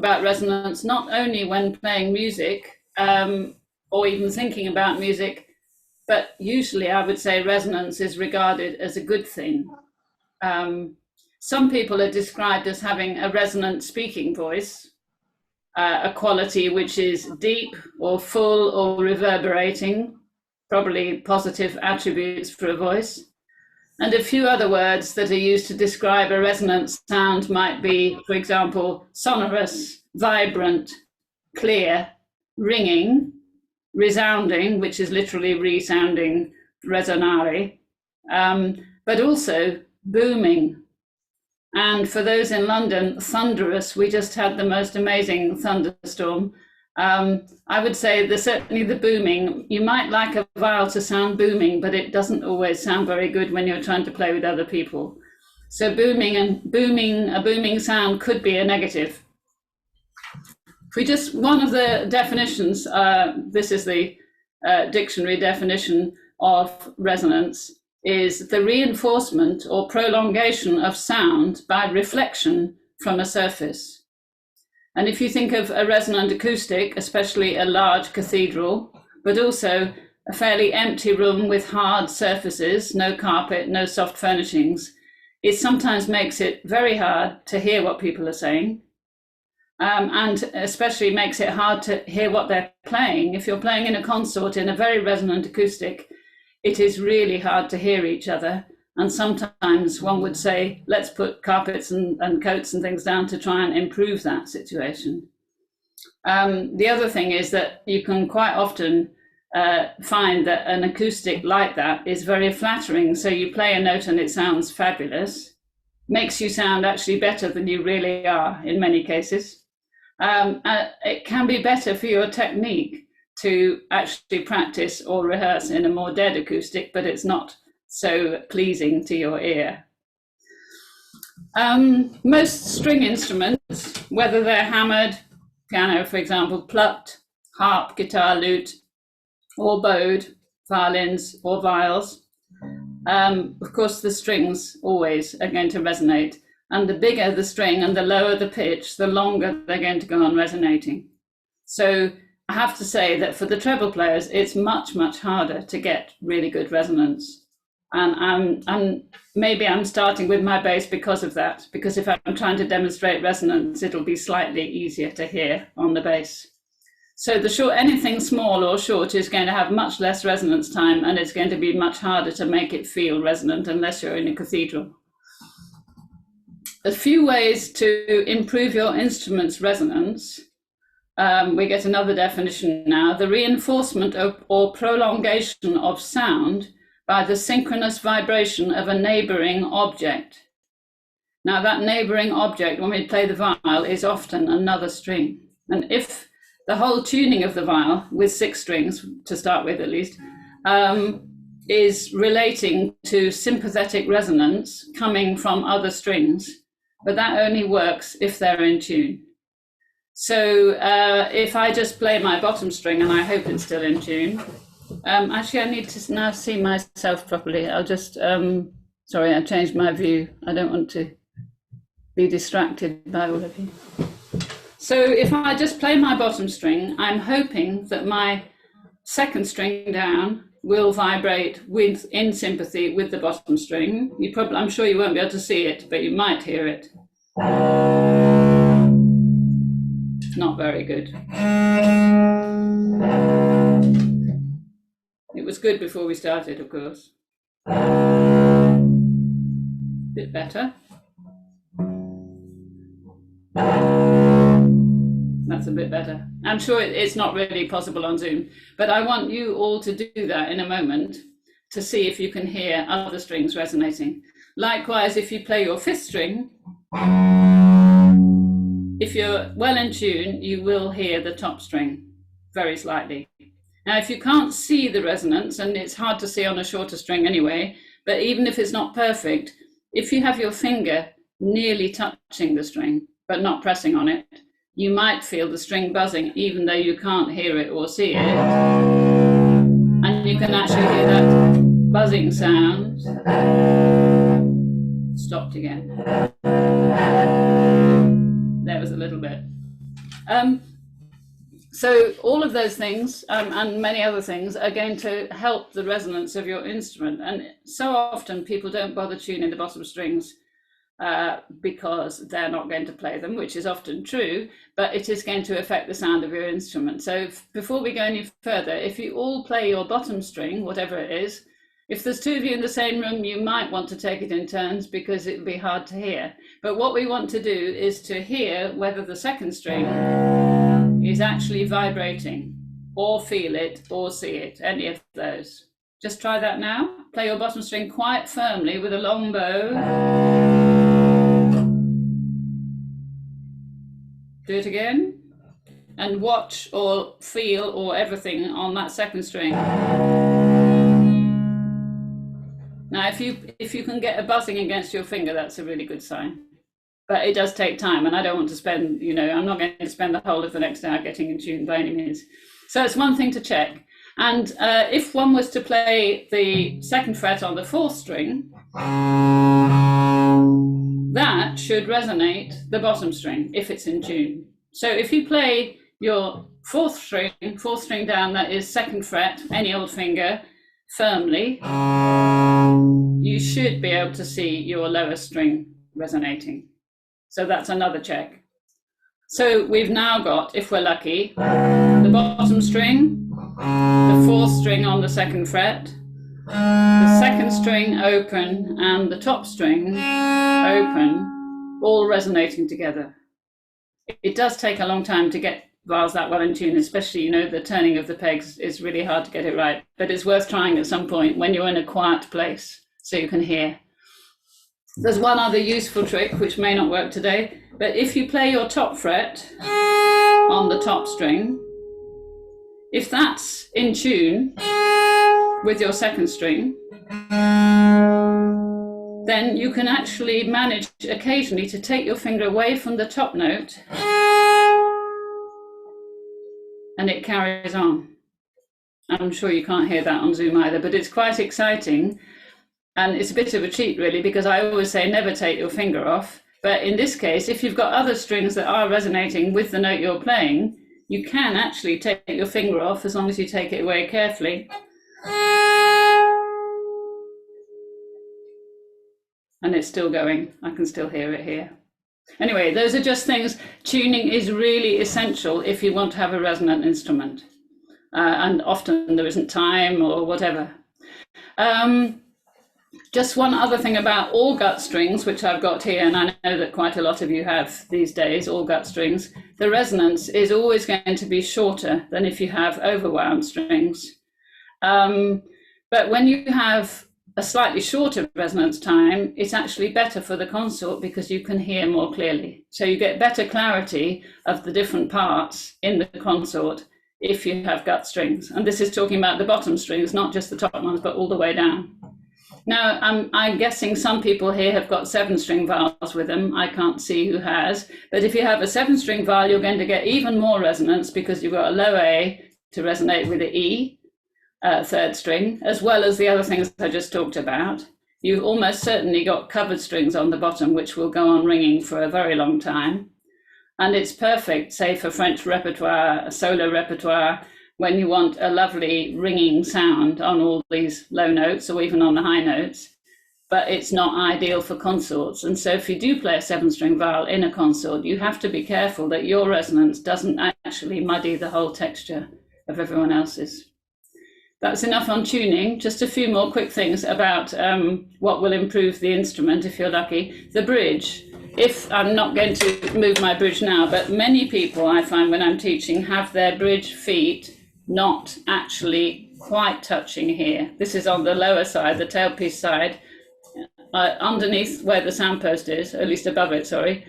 about resonance not only when playing music or even thinking about music, but usually I would say resonance is regarded as a good thing. Some people are described as having a resonant speaking voice, a quality which is deep or full or reverberating, probably positive attributes for a voice. And a few other words that are used to describe a resonant sound might be, for example, sonorous, vibrant, clear, ringing, resounding, which is literally resounding, resonare, but also booming. And for those in London, thunderous. We just had the most amazing thunderstorm. I would say certainly the booming, you might like a viol to sound booming, but it doesn't always sound very good when you're trying to play with other people. So a booming sound could be a negative. One of the definitions, this is the dictionary definition of resonance, is the reinforcement or prolongation of sound by reflection from a surface. And if you think of a resonant acoustic, especially a large cathedral, but also a fairly empty room with hard surfaces, no carpet, no soft furnishings, it sometimes makes it very hard to hear what people are saying. And especially makes it hard to hear what they're playing. If you're playing in a consort in a very resonant acoustic, it is really hard to hear each other. And sometimes one would say, let's put carpets and coats and things down to try and improve that situation. The other thing is that you can quite often find that an acoustic like that is very flattering. So you play a note and it sounds fabulous, makes you sound actually better than you really are in many cases. It can be better for your technique to actually practice or rehearse in a more dead acoustic, but it's not so pleasing to your ear. Most string instruments, whether they're hammered, piano for example, plucked, harp, guitar, lute, or bowed, violins or viols, of course the strings always are going to resonate. And the bigger the string and the lower the pitch, the longer they're going to go on resonating. So I have to say that for the treble players, it's much, much harder to get really good resonance. And maybe I'm starting with my bass because of that, because if I'm trying to demonstrate resonance, it'll be slightly easier to hear on the bass. So anything small or short is going to have much less resonance time, and it's going to be much harder to make it feel resonant unless you're in a cathedral. A few ways to improve your instrument's resonance. We get another definition now: the reinforcement or prolongation of sound by the synchronous vibration of a neighboring object. Now that neighboring object, when we play the viol, is often another string. And if the whole tuning of the viol, with 6 strings to start with at least, is relating to sympathetic resonance coming from other strings, but that only works if they're in tune. So if I just play my bottom string, and I hope it's still in tune, actually I need to now see myself properly. I'll just, sorry, I changed my view. I don't want to be distracted by all of you. So if I just play my bottom string, I'm hoping that my second string down will vibrate in sympathy with the bottom string. I'm sure you won't be able to see it, but you might hear it. Not very good. It was good before we started, of course. Bit better. That's a bit better. I'm sure it's not really possible on Zoom, but I want you all to do that in a moment to see if you can hear other strings resonating. Likewise, if you play your 5th string, if you're well in tune, you will hear the top string very slightly. Now, if you can't see the resonance, and it's hard to see on a shorter string anyway, but even if it's not perfect, if you have your finger nearly touching the string, but not pressing on it, you might feel the string buzzing, even though you can't hear it or see it. And you can actually hear that buzzing sound. Stopped again. There was a little bit. So all of those things and many other things are going to help the resonance of your instrument. And so often people don't bother tuning the bottom strings because they're not going to play them, which is often true, but it is going to affect the sound of your instrument. So before we go any further, if you all play your bottom string, whatever it is, if there's two of you in the same room, you might want to take it in turns because it would be hard to hear. But what we want to do is to hear whether the second string is actually vibrating, or feel it, or see it, any of those. Just try that now. Play your bottom string quite firmly with a long bow. Do it again. And watch or feel or everything on that second string. Now, if you can get a buzzing against your finger, that's a really good sign. But it does take time, and I don't want to spend, I'm not going to spend the whole of the next hour getting in tune by any means. So it's one thing to check. And if one was to play the second fret on the fourth string, that should resonate the bottom string if it's in tune. So if you play your fourth string down, that is second fret, any old finger, firmly, you should be able to see your lower string resonating. So that's another check. So we've now got, if we're lucky, the bottom string, the fourth string on the second fret, the second string open, and the top string open, all resonating together. It does take a long time to get viols that well in tune, especially, the turning of the pegs is really hard to get it right, but it's worth trying at some point when you're in a quiet place so you can hear. There's one other useful trick which may not work today, but if you play your top fret on the top string, if that's in tune with your second string, then you can actually manage occasionally to take your finger away from the top note and it carries on. I'm sure you can't hear that on Zoom either, but it's quite exciting. And it's a bit of a cheat, really, because I always say never take your finger off. But in this case, if you've got other strings that are resonating with the note you're playing, you can actually take your finger off as long as you take it away carefully. And it's still going. I can still hear it here. Anyway, those are just things. Tuning is really essential if you want to have a resonant instrument. And often there isn't time or whatever. Just one other thing about all gut strings, which I've got here, and I know that quite a lot of you have these days, all gut strings, the resonance is always going to be shorter than if you have overwound strings. But when you have a slightly shorter resonance time, it's actually better for the consort because you can hear more clearly. So you get better clarity of the different parts in the consort if you have gut strings. And this is talking about the bottom strings, not just the top ones, but all the way down. Now, I'm guessing some people here have got 7-string vowels with them. I can't see who has. But if you have a 7-string vowel, you're going to get even more resonance because you've got a low A to resonate with the E, third string, as well as the other things I just talked about. You've almost certainly got covered strings on the bottom, which will go on ringing for a very long time. And it's perfect, say, for French repertoire, solo repertoire, when you want a lovely ringing sound on all these low notes or even on the high notes, but it's not ideal for consorts. And so if you do play a 7-string vowel in a consort, you have to be careful that your resonance doesn't actually muddy the whole texture of everyone else's. That's enough on tuning. Just a few more quick things about what will improve the instrument if you're lucky. The bridge. If I'm not going to move my bridge now, but many people I find when I'm teaching have their bridge feet not actually quite touching here. This is on the lower side, the tailpiece side, underneath where the soundpost is, at least above it, sorry.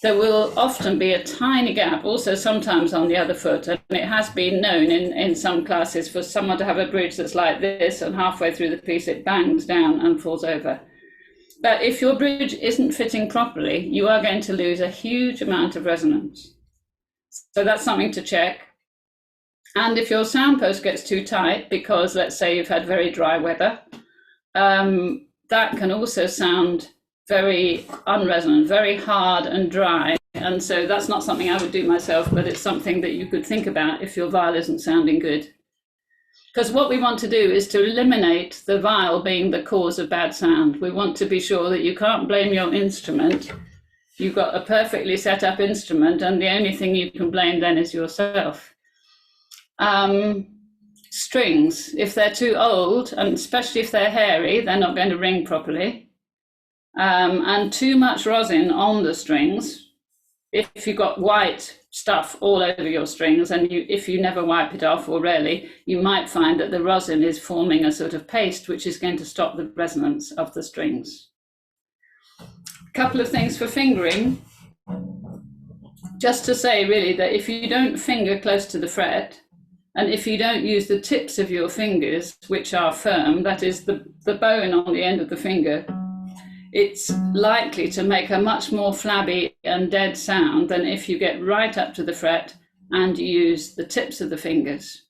There will often be a tiny gap, also sometimes on the other foot, and it has been known in some classes for someone to have a bridge that's like this, and halfway through the piece it bangs down and falls over. But if your bridge isn't fitting properly, you are going to lose a huge amount of resonance. So that's something to check. And if your soundpost gets too tight, because let's say you've had very dry weather, that can also sound very unresonant, very hard and dry And so that's not something I would do myself, but it's something that you could think about if your viol isn't sounding good. Because what we want to do is to eliminate the viol being the cause of bad sound. We want to be sure that you can't blame your instrument. You've got a perfectly set up instrument, and the only thing you can blame then is yourself. Strings, if they're too old, and especially if they're hairy, they're not going to ring properly. And too much rosin on the strings, if you've got white stuff all over your strings, and if you never wipe it off, or rarely, you might find that the rosin is forming a sort of paste which is going to stop the resonance of the strings. A couple of things for fingering. Just to say really that if you don't finger close to the fret, and if you don't use the tips of your fingers, which are firm, that is the bone on the end of the finger, it's likely to make a much more flabby and dead sound than if you get right up to the fret and use the tips of the fingers.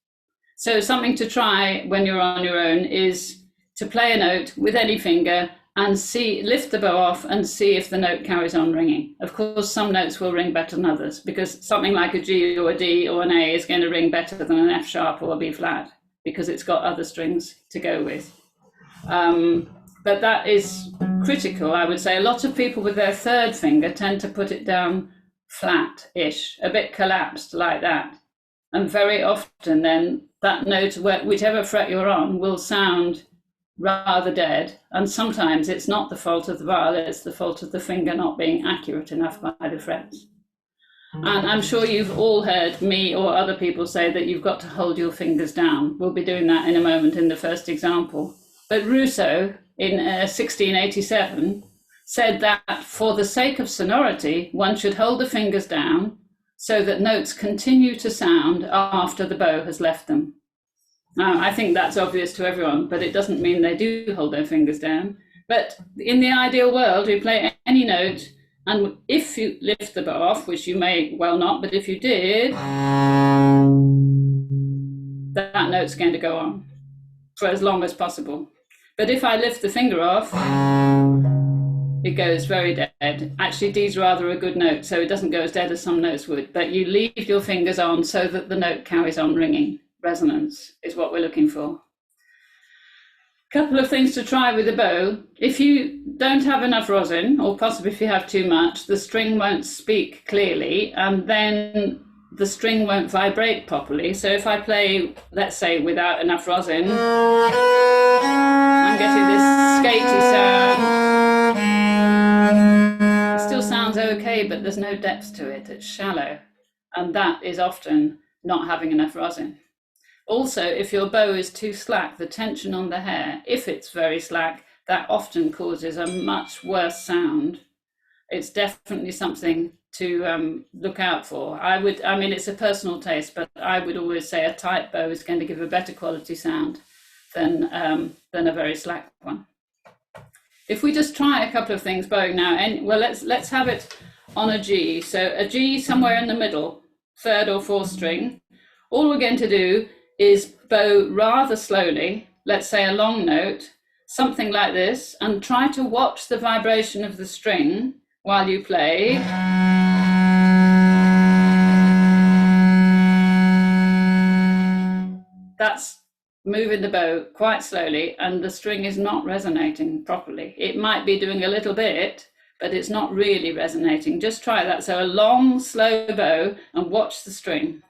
So something to try when you're on your own is to play a note with any finger and lift the bow off and see if the note carries on ringing. Of course, some notes will ring better than others, because something like a G or a D or an A is going to ring better than an F sharp or a B flat, because it's got other strings to go with. But that is critical, I would say. A lot of people with their third finger tend to put it down flat-ish, a bit collapsed like that. And very often then that note, whichever fret you're on, will sound rather dead. And sometimes it's not the fault of the viol, it's the fault of the finger not being accurate enough by the frets. And I'm sure you've all heard me or other people say that you've got to hold your fingers down. We'll be doing that in a moment in the first example. But Rousseau, in 1687, said that for the sake of sonority, one should hold the fingers down so that notes continue to sound after the bow has left them. Now, I think that's obvious to everyone, but it doesn't mean they do hold their fingers down. But in the ideal world, you play any note, and if you lift the bow off, which you may well not, but if you did, that note's going to go on for as long as possible. But if I lift the finger off, it goes very dead. Actually, D's rather a good note, so it doesn't go as dead as some notes would, but you leave your fingers on so that the note carries on ringing. Resonance is what we're looking for. A couple of things to try with the bow. If you don't have enough rosin, or possibly if you have too much, the string won't speak clearly, and then the string won't vibrate properly. So if I play, let's say, without enough rosin, I'm getting this skatey sound. It still sounds okay, but there's no depth to it. It's shallow. And that is often not having enough rosin. Also, if your bow is too slack, the tension on the hair, if it's very slack, that often causes a much worse sound. It's definitely something to look out for. I mean, it's a personal taste, but I would always say a tight bow is going to give a better quality sound than a very slack one. If we just try a couple of things bowing now, well, let's have it on a G. So a G somewhere in the middle, third or fourth string. All we're going to do is bow rather slowly, let's say a long note, something like this, and try to watch the vibration of the string while you play. That's moving the bow quite slowly, and the string is not resonating properly. It might be doing a little bit, but it's not really resonating. Just try that. So a long, slow bow, and watch the string.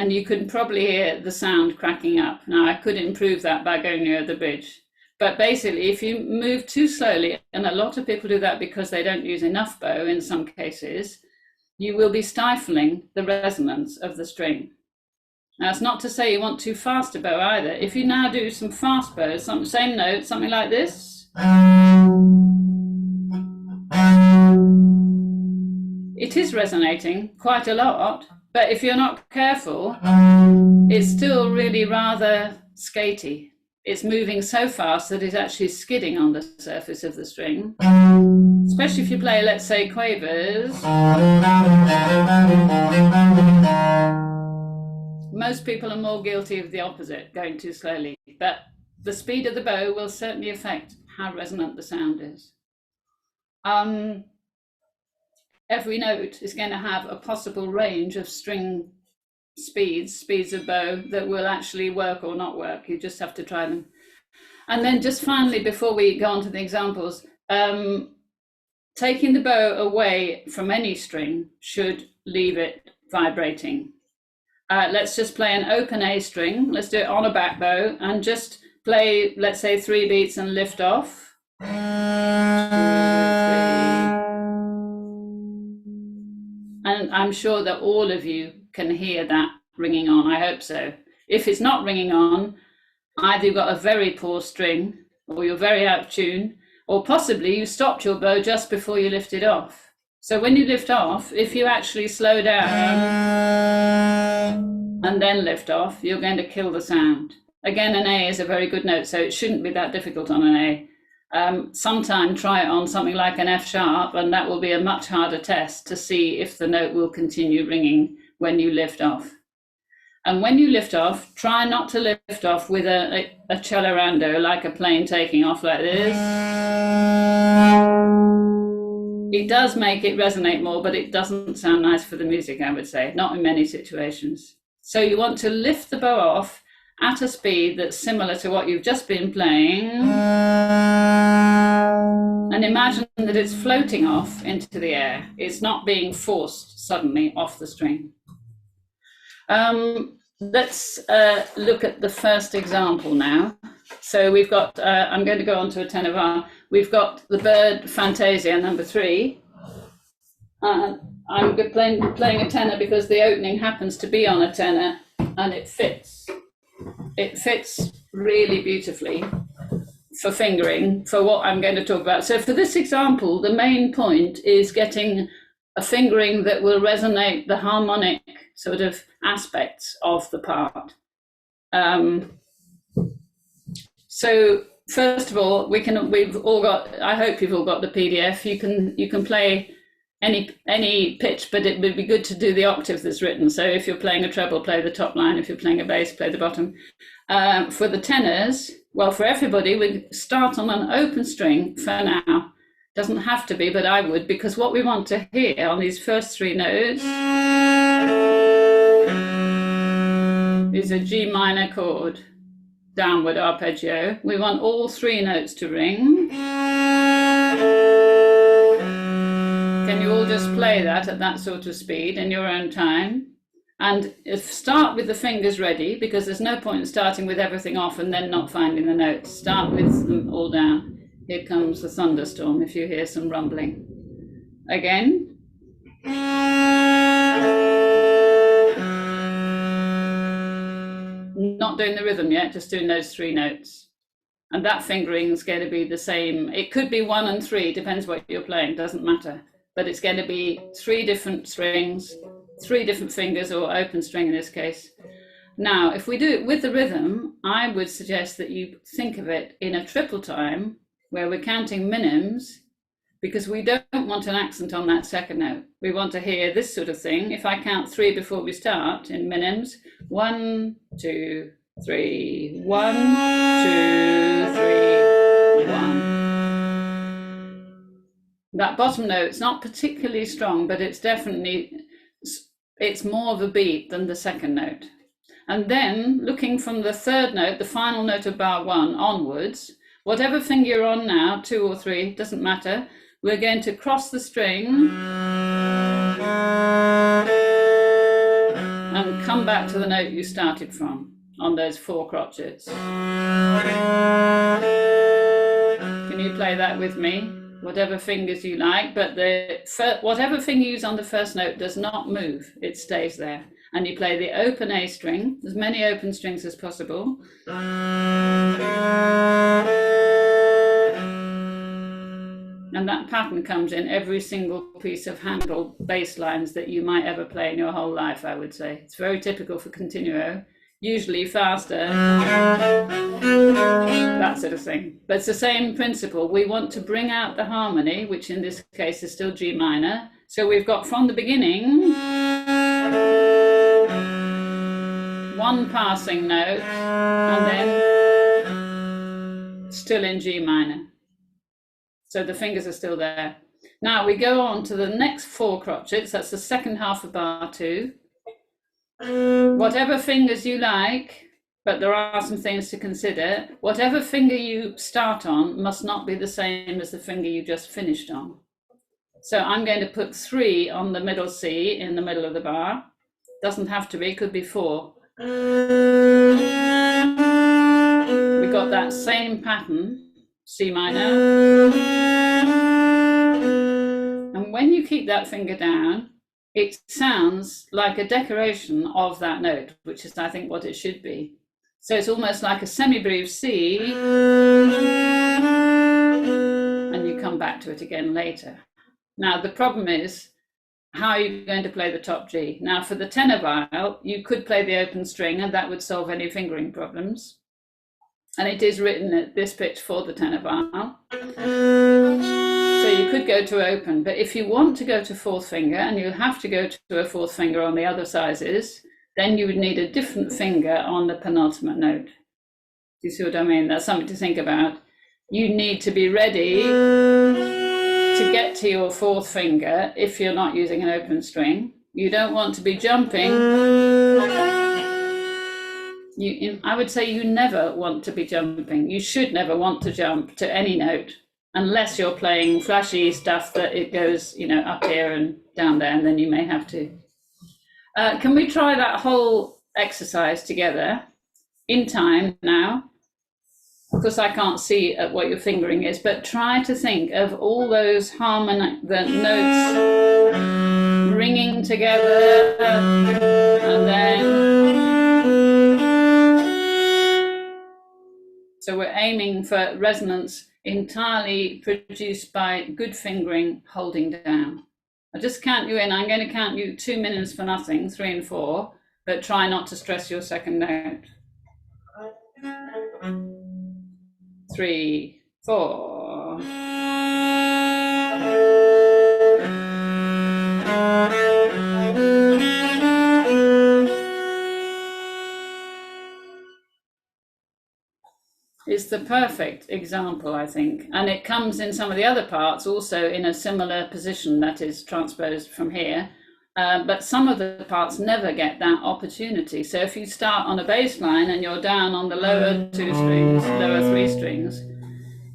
And you can probably hear the sound cracking up. Now, I could improve that by going near the bridge. But basically, if you move too slowly, and a lot of people do that because they don't use enough bow in some cases, you will be stifling the resonance of the string. Now, it's not to say you want too fast a bow either. If you now do some fast bows, same note, something like this, it is resonating quite a lot, but if you're not careful, it's still really rather skatey. It's moving so fast that it's actually skidding on the surface of the string, especially if you play, let's say, quavers. Most people are more guilty of the opposite, going too slowly, but the speed of the bow will certainly affect how resonant the sound is. Every note is going to have a possible range of string speeds of bow that will actually work or not work. You just have to try them. And then just finally, before we go on to the examples, taking the bow away from any string should leave it vibrating. Let's just play an open A string. Let's do it on a back bow and just play, let's say 3 beats and lift off. 2, 3. And I'm sure that all of you can hear that ringing on. I hope so. If it's not ringing on, either you've got a very poor string, or you're very out of tune, or possibly you stopped your bow just before you lifted off. So when you lift off, if you actually slow down and then lift off, you're going to kill the sound. Again, an A is a very good note, so it shouldn't be that difficult on an A. Sometime try it on something like an F sharp, and that will be a much harder test to see if the note will continue ringing when you lift off. And when you lift off, try not to lift off with a cellorando, like a plane taking off like this. It does make it resonate more, but it doesn't sound nice for the music, I would say, not in many situations. So you want to lift the bow off at a speed that's similar to what you've just been playing, and imagine that it's floating off into the air. It's not being forced suddenly off the string. Let's look at the first example now. So we've got, I'm going to go on to a tenor bar. We've got the Bird Fantasia number 3. I'm playing a tenor because the opening happens to be on a tenor, and it fits. It fits really beautifully for fingering, for what I'm going to talk about. So for this example, the main point is getting a fingering that will resonate the harmonic sort of aspects of the part. So first of all, we've all got, I hope you've all got the PDF. You can play any pitch, but it would be good to do the octave that's written. So if you're playing a treble, play the top line. If you're playing a bass, play the bottom. For the tenors, well, for everybody, we start on an open string for now. Doesn't have to be, but I would, because what we want to hear on these first 3 notes is a G minor chord, downward arpeggio. We want all 3 notes to ring. Can you all just play that at that sort of speed in your own time? And start with the fingers ready, because there's no point in starting with everything off and then not finding the notes. Start with them all down. Here comes the thunderstorm, if you hear some rumbling. Again. Not doing the rhythm yet, just doing those 3 notes. And that fingering is going to be the same. It could be 1 and 3, depends what you're playing, doesn't matter. But it's going to be 3 different strings, 3 different fingers, or open string in this case. Now, if we do it with the rhythm, I would suggest that you think of it in a triple time, where we're counting minims, because we don't want an accent on that second note. We want to hear this sort of thing. If I count 3 before we start in minims, 1, 2, 3, 1, 2, 3, 1. That bottom note's not particularly strong, but it's definitely, it's more of a beat than the second note. And then looking from the third note, the final note of bar 1 onwards, whatever finger you're on now, 2 or 3, doesn't matter, we're going to cross the string and come back to the note you started from on those 4 crotchets. Can you play that with me? Whatever fingers you like, but whatever finger you use on the first note does not move, it stays there. And you play the open A string, as many open strings as possible. And that pattern comes in every single piece of Handel bass lines that you might ever play in your whole life, I would say. It's very typical for continuo, usually faster, that sort of thing. But it's the same principle. We want to bring out the harmony, which in this case is still G minor. So we've got from the beginning, 1 passing note, and then still in G minor. So the fingers are still there. Now we go on to the next 4 crotchets. That's the second half of bar 2. Whatever fingers you like, but there are some things to consider. Whatever finger you start on must not be the same as the finger you just finished on. So I'm going to put 3 on the middle C in the middle of the bar. Doesn't have to be, could be 4. We got that same pattern, C minor. And when you keep that finger down, it sounds like a decoration of that note, which is, I think, what it should be. So it's almost like a semi-breve C, and you come back to it again later. Now, the problem is, how are you going to play the top G? Now, for the tenor viol, you could play the open string, and that would solve any fingering problems. And it is written at this pitch for the tenor viol. So you could go to open, but if you want to go to 4th finger, and you have to go to a 4th finger on the other sizes, then you would need a different finger on the penultimate note. Do you see what I mean? That's something to think about. You need to be ready to get to your 4th finger if you're not using an open string. You don't want to be jumping. I would say you never want to be jumping. You should never want to jump to any note, unless you're playing flashy stuff that it goes, up here and down there, and then you may have to. Can we try that whole exercise together in time now? Of course, I can't see what your fingering is, but try to think of all those the notes ringing together, and then. So we're aiming for resonance entirely produced by good fingering, holding down. I'll just count you in. I'm going to count you 2 minutes for nothing, 3 and 4, but try not to stress your second note. 3, 4. It's the perfect example, I think, and it comes in some of the other parts also in a similar position that is transposed from here, but some of the parts never get that opportunity. So if you start on a bass line and you're down on the lower 2 strings, lower 3 strings,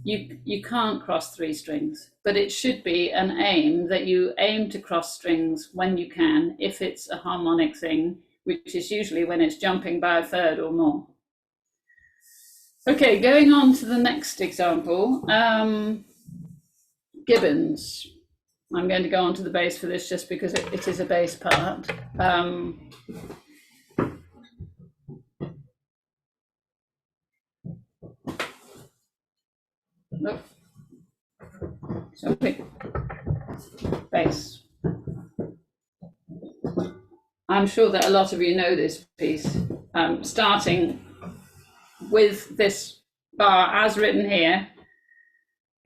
you can't cross 3 strings, but it should be an aim that you aim to cross strings when you can, if it's a harmonic thing, which is usually when it's jumping by a third or more. Okay, going on to the next example, Gibbons. I'm going to go on to the bass for this just because it is a bass part. Look. So pick bass. I'm sure that a lot of you know this piece, starting with this bar as written here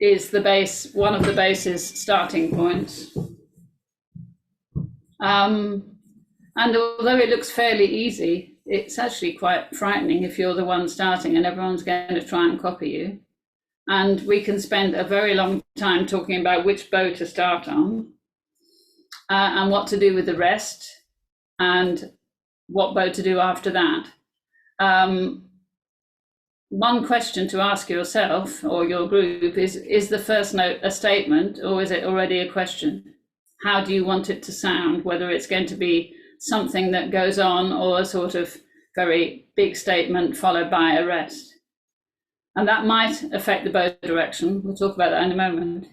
is the bass, one of the bass's starting points. And although it looks fairly easy, it's actually quite frightening if you're the one starting and everyone's going to try and copy you. And we can spend a very long time talking about which bow to start on and what to do with the rest and what bow to do after that. One question to ask yourself or your group is the first note a statement or is it already a question? How do you want it to sound, whether it's going to be something that goes on or a sort of very big statement followed by a rest? And that might affect the bow direction. We'll talk about that in a moment.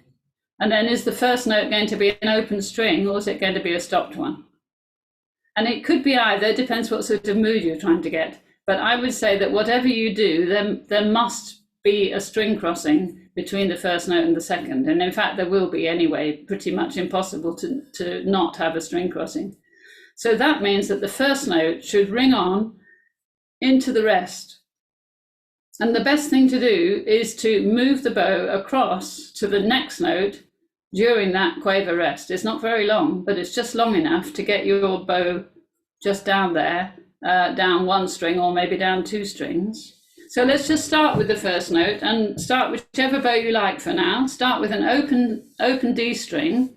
And then is the first note going to be an open string or is it going to be a stopped one? And it could be either, depends what sort of mood you're trying to get. But I would say that whatever you do, there must be a string crossing between the first note and the second. And in fact, there will be anyway, pretty much impossible to not have a string crossing. So that means that the first note should ring on into the rest. And the best thing to do is to move the bow across to the next note during that quaver rest. It's not very long, but it's just long enough to get your bow just down there. Down 1 string or maybe down 2 strings. So let's just start with the first note and start whichever bow you like for now. Start with an open D string,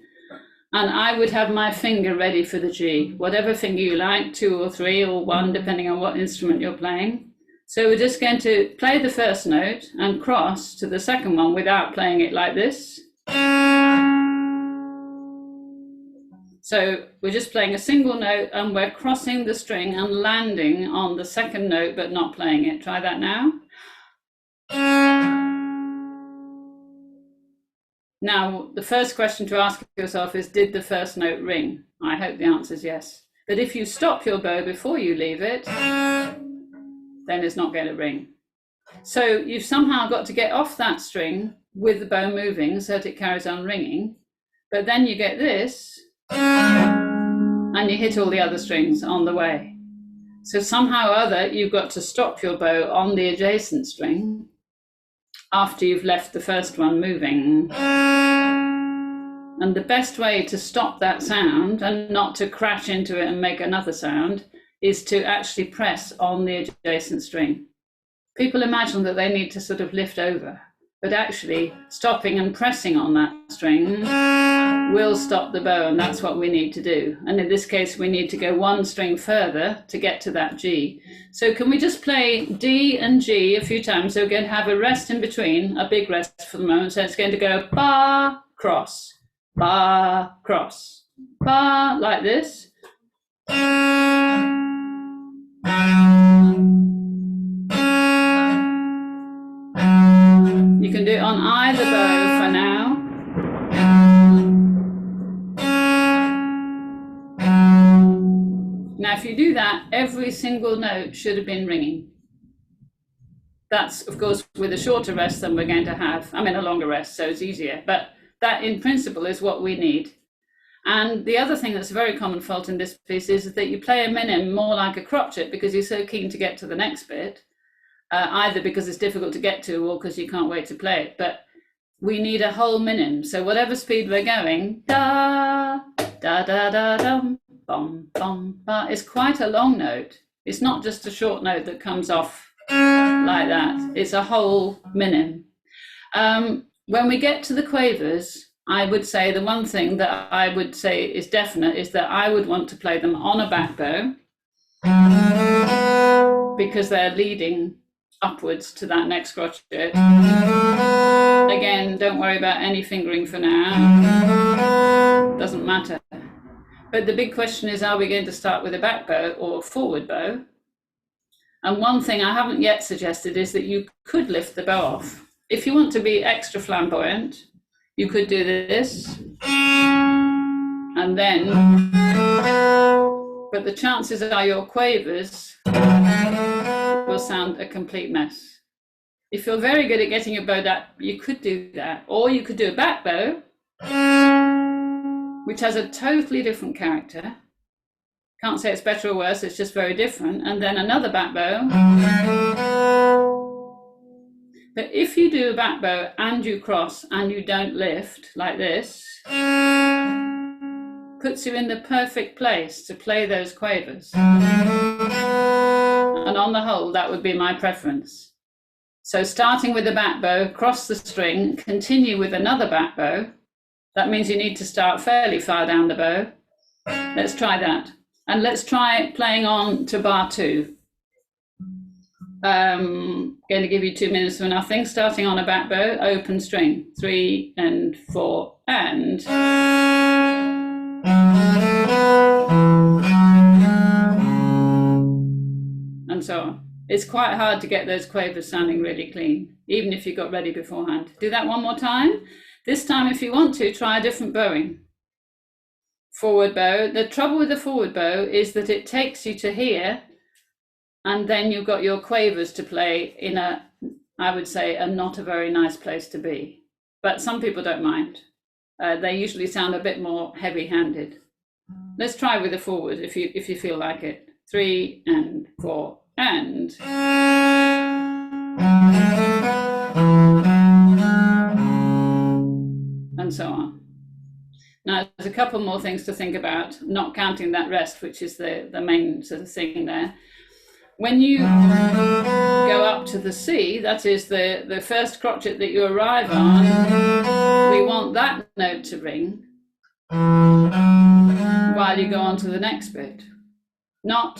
and I would have my finger ready for the G, whatever finger you like, 2 or 3 or 1, depending on what instrument you're playing. So we're just going to play the first note and cross to the second one without playing it like this. So we're just playing a single note and we're crossing the string and landing on the second note but not playing it. Try that now. Now, the first question to ask yourself is, did the first note ring? I hope the answer is yes. But if you stop your bow before you leave it, then it's not going to ring. So you've somehow got to get off that string with the bow moving so that it carries on ringing. But then you get this, and you hit all the other strings on the way. So somehow or other, you've got to stop your bow on the adjacent string after you've left the first one moving. And the best way to stop that sound and not to crash into it and make another sound is to actually press on the adjacent string. People imagine that they need to sort of lift over, but actually stopping and pressing on that string will stop the bow, and that's what we need to do. And in this case, we need to go one string further to get to that G. So can we just play D and G a few times? So we're going to have a rest in between, a big rest for the moment. So it's going to go ba, cross, ba, cross, ba, like this. You can do it on either bow for now. Now, if you do that, every single note should have been ringing. That's, of course, with a shorter rest than we're going to have. I mean, a longer rest, so it's easier. But that, in principle, is what we need. And the other thing that's a very common fault in this piece is that you play a minim more like a crotchet because you're so keen to get to the next bit, either because it's difficult to get to or because you can't wait to play it. But we need a whole minim. So whatever speed we're going, da, da, da, da, dum. Bum, bum, ba. It's quite a long note. It's not just a short note that comes off like that. It's a whole minim. When we get to the quavers, I would say the one thing that I would say is definite is that I would want to play them on a back bow because they're leading upwards to that next crotchet. Again, don't worry about any fingering for now. Doesn't matter. But the big question is, are we going to start with a back bow or a forward bow? And one thing I haven't yet suggested is that you could lift the bow off. If you want to be extra flamboyant, you could do this, and then, but the chances are your quavers will sound a complete mess. If you're very good at getting your bow down, you could do that. Or you could do a back bow, which has a totally different character. Can't say it's better or worse, it's just very different. And then another back bow. But if you do a back bow and you cross and you don't lift like this, puts you in the perfect place to play those quavers. And on the whole, that would be my preference. So starting with the back bow, cross the string, continue with another back bow. That means you need to start fairly far down the bow. Let's try that. And let's try playing on to bar 2. Going to give you 2 minutes for nothing. Starting on a back bow, open string, 3 and 4 and. And so on. It's quite hard to get those quavers sounding really clean, even if you got ready beforehand. Do that one more time. This time, if you want to, try a different bowing. Forward bow. The trouble with the forward bow is that it takes you to here, and then you've got your quavers to play in a, I would say, a not a very nice place to be. But some people don't mind. They usually sound a bit more heavy-handed. Let's try with the forward if you feel like it. 3 and 4 and. And so on. Now, there's a couple more things to think about, not counting that rest, which is the main sort of thing there. When you go up to the C, that is the first crotchet that you arrive on, we want that note to ring while you go on to the next bit. Not.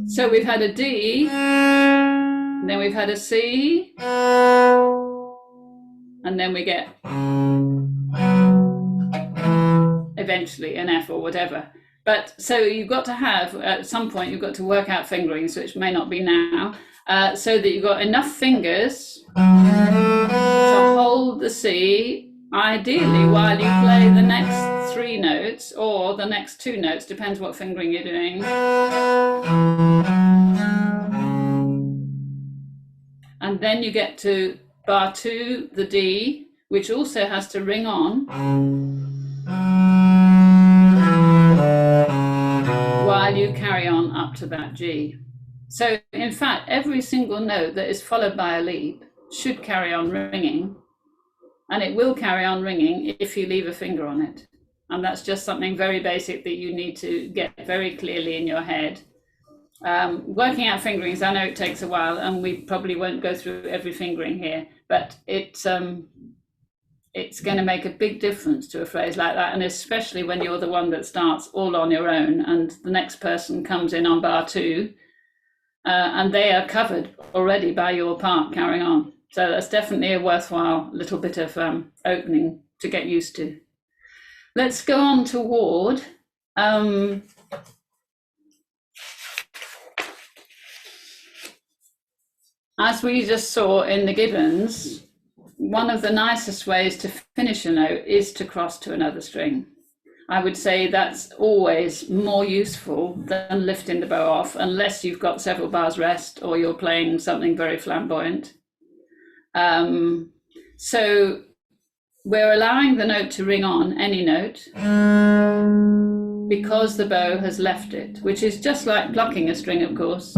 So we've had a D, then we've had a C, and then we get eventually an F or whatever. But so you've got to have, at some point, you've got to work out fingerings, which may not be now, so that you've got enough fingers to hold the C, ideally while you play the next 3 notes or the next 2 notes, depends what fingering you're doing. And then you get to bar 2, the D, which also has to ring on while you carry on up to that G. So in fact, every single note that is followed by a leap should carry on ringing, and it will carry on ringing if you leave a finger on it. And that's just something very basic that you need to get very clearly in your head. Working out fingerings, I know it takes a while, and we probably won't go through every fingering here, but it's going to make a big difference to a phrase like that, and especially when you're the one that starts all on your own and the next person comes in on bar 2 and they are covered already by your part carrying on. So that's definitely a worthwhile little bit of opening to get used to. Let's go on to Ward. As we just saw in the Gibbons, one of the nicest ways to finish a note is to cross to another string. I would say that's always more useful than lifting the bow off, unless you've got several bars rest or you're playing something very flamboyant. So we're allowing the note to ring on, any note, because the bow has left it, which is just like plucking a string, of course.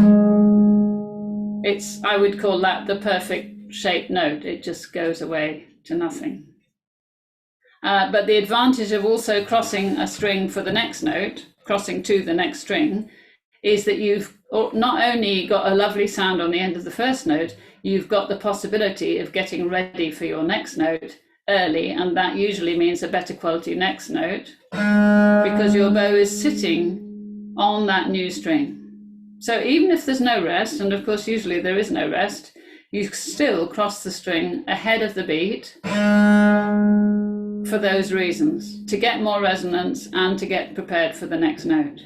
I would call that the perfect shaped note. It just goes away to nothing. But the advantage of also crossing a string for the next note, crossing to the next string, is that you've not only got a lovely sound on the end of the first note, you've got the possibility of getting ready for your next note early, and that usually means a better quality next note because your bow is sitting on that new string. So even if there's no rest, and of course usually there is no rest, you still cross the string ahead of the beat for those reasons, to get more resonance and to get prepared for the next note.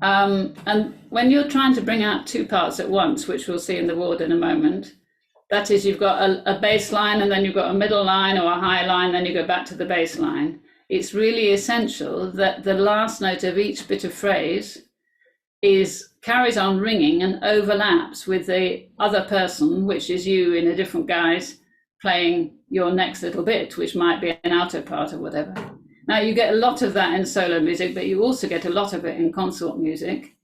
And when you're trying to bring out 2 parts at once, which we'll see in the Ward in a moment, that is, you've got a bass line and then you've got a middle line or a high line, then you go back to the bass line. It's really essential that the last note of each bit of phrase carries on ringing and overlaps with the other person, which is you in a different guise, playing your next little bit, which might be an alto part or whatever. Now, you get a lot of that in solo music, but you also get a lot of it in consort music.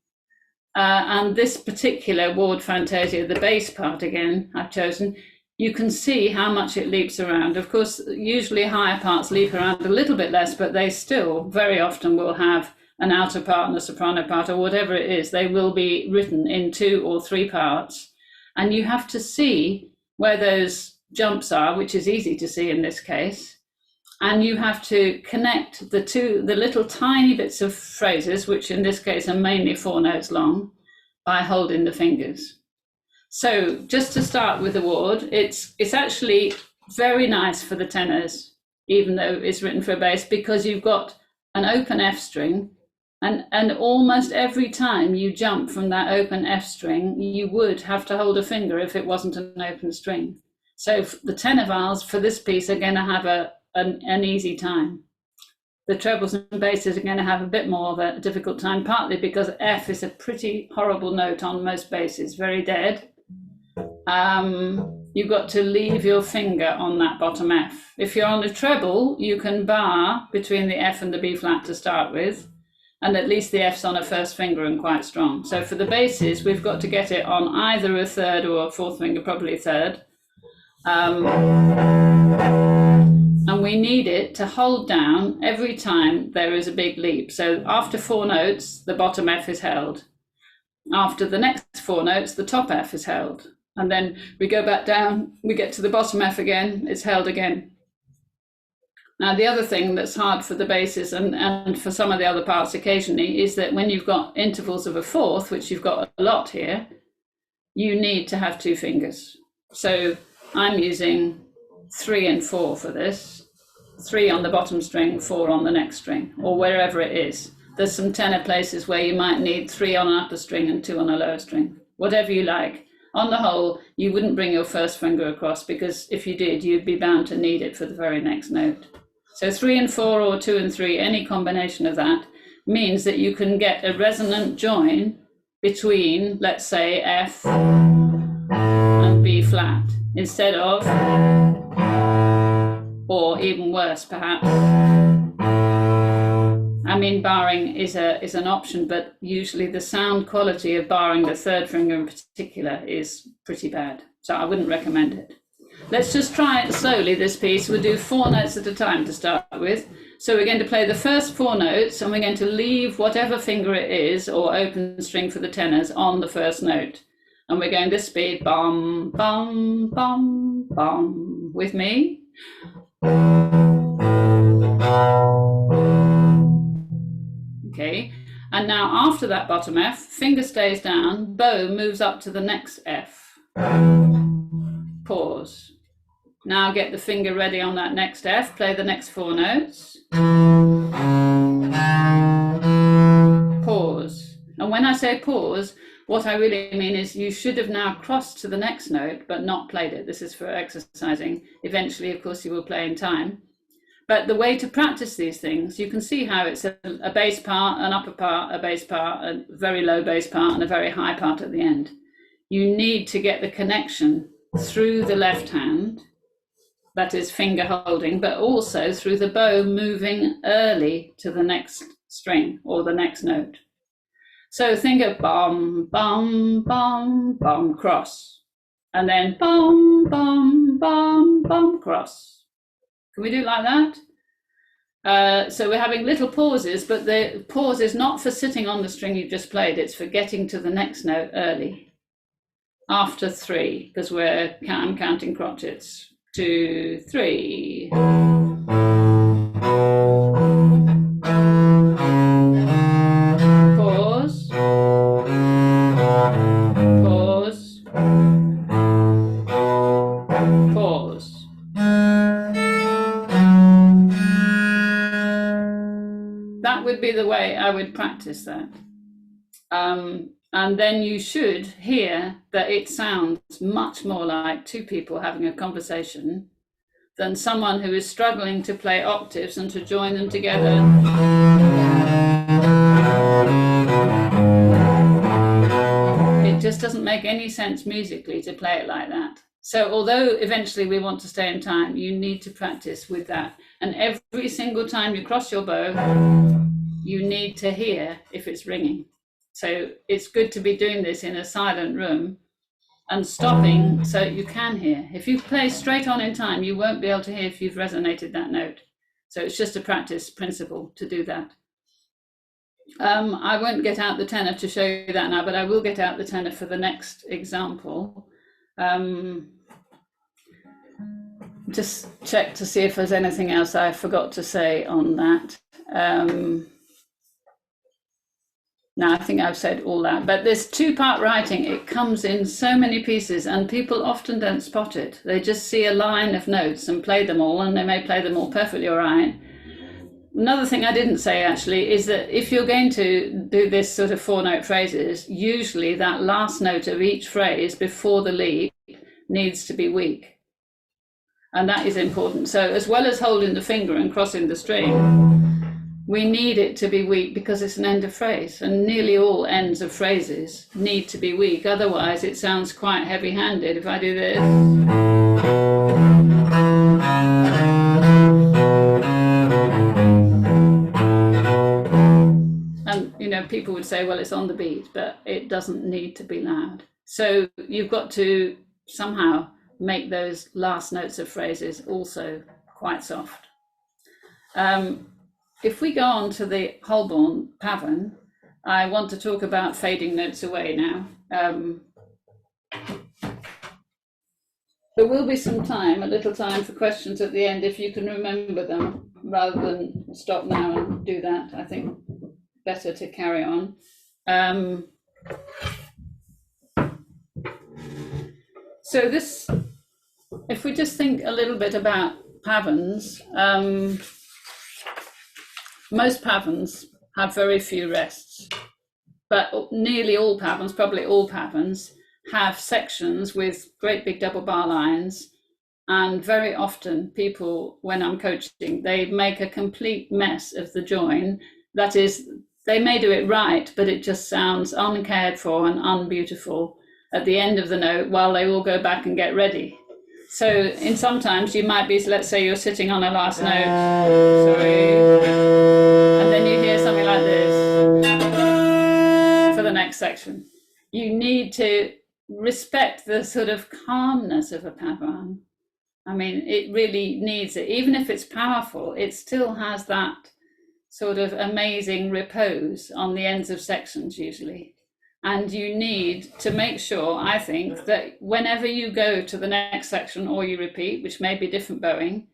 And this particular Ward Fantasia, the bass part again, I've chosen, you can see how much it leaps around. Of course, usually higher parts leap around a little bit less, but they still very often will have an alto part and a soprano part or whatever it is. They will be written in 2 or 3 parts. And you have to see where those jumps are, which is easy to see in this case. And you have to connect the little tiny bits of phrases, which in this case are mainly 4 notes long, by holding the fingers. So just to start with the Ward, it's actually very nice for the tenors, even though it's written for a bass, because you've got an open F string, and almost every time you jump from that open F string, you would have to hold a finger if it wasn't an open string. So the tenor vowels for this piece are going to have an easy time. The trebles and basses are going to have a bit more of a difficult time, partly because F is a pretty horrible note on most basses, very dead. You've got to leave your finger on that bottom F. If you're on a treble, you can bar between the F and the B flat to start with, and at least the F's on a first finger and quite strong. So for the basses, we've got to get it on either a third or a fourth finger, probably a third. And we need it to hold down every time there is a big leap. So after 4 notes, the bottom F is held. After the next 4 notes, the top F is held. And then we go back down, we get to the bottom F again, it's held again. Now, the other thing that's hard for the basses and for some of the other parts occasionally is that when you've got intervals of a fourth, which you've got a lot here, you need to have 2 fingers. So I'm using 3 and 4 for this. 3 on the bottom string, 4 on the next string, or wherever it is. There's some tenor places where you might need 3 on an upper string and 2 on a lower string, whatever you like. On the whole, you wouldn't bring your first finger across, because if you did, you'd be bound to need it for the very next note. So 3 and 4 or 2 and 3, any combination of that means that you can get a resonant join between, let's say, F and B flat, instead of, or even worse perhaps. I mean, barring is an option, but usually the sound quality of barring the third finger in particular is pretty bad. So I wouldn't recommend it. Let's just try it slowly, this piece. We'll do 4 notes at a time to start with. So we're going to play the first 4 notes, and we're going to leave whatever finger it is, or open string for the tenors, on the first note. And we're going this speed, bum, bum, bum, bum. With me? Okay, and now after that bottom F, finger stays down, bow moves up to the next F. Pause. Now get the finger ready on that next F, play the next 4 notes. Pause. And when I say pause, what I really mean is you should have now crossed to the next note, but not played it. This is for exercising. Eventually, of course, you will play in time. But the way to practice these things, you can see how it's a bass part, an upper part, a bass part, a very low bass part, and a very high part at the end. You need to get the connection through the left hand, that is finger holding, but also through the bow moving early to the next string or the next note. So think of bum, bum, bum, bum, cross, and then bum, bum, bum, bum, cross. Can we do it like that? So we're having little pauses, but the pause is not for sitting on the string you just played, it's for getting to the next note early. After 3, because I'm counting crotchets. 2, 3. Pause. Pause. Pause. That would be the way I would practice that. And then you should hear that it sounds much more like 2 people having a conversation than someone who is struggling to play octaves and to join them together. It just doesn't make any sense musically to play it like that. So although eventually we want to stay in time, you need to practice with that. And every single time you cross your bow, you need to hear if it's ringing. So it's good to be doing this in a silent room and stopping so you can hear. If you play straight on in time, you won't be able to hear if you've resonated that note. So it's just a practice principle to do that. I won't get out the tenor to show you that now, but I will get out the tenor for the next example. Just check to see if there's anything else I forgot to say on that. No, I think I've said all that, but this 2-part writing, it comes in so many pieces and people often don't spot it. They just see a line of notes and play them all, and they may play them all perfectly all right. Another thing I didn't say actually is that if you're going to do this sort of 4-note phrases, usually that last note of each phrase before the leap needs to be weak. And that is important. So as well as holding the finger and crossing the string, we need it to be weak because it's an end of phrase, and nearly all ends of phrases need to be weak. Otherwise, it sounds quite heavy-handed. If I do this, and people would say, well, it's on the beat, but it doesn't need to be loud. So you've got to somehow make those last notes of phrases also quite soft. If we go on to the Holborn pattern, I want to talk about fading notes away now. There will be some time, a little time for questions at the end if you can remember them, rather than stop now and do that. I think better to carry on. So this, if we just think a little bit about pavans, most pavans have very few rests, but nearly all pavans, probably all pavans, have sections with great big double bar lines, and very often people, when I'm coaching, they make a complete mess of the join. That is, they may do it right, but it just sounds uncared for and unbeautiful at the end of the note while they all go back and get ready. So in sometimes you might be, let's say you're sitting on a last note, sorry, and then you hear something like this for the next section. You need to respect the sort of calmness of a pavan. I mean, it really needs it. Even if it's powerful, it still has that sort of amazing repose on the ends of sections usually. And you need to make sure, I think, that whenever you go to the next section or you repeat, which may be different bowing,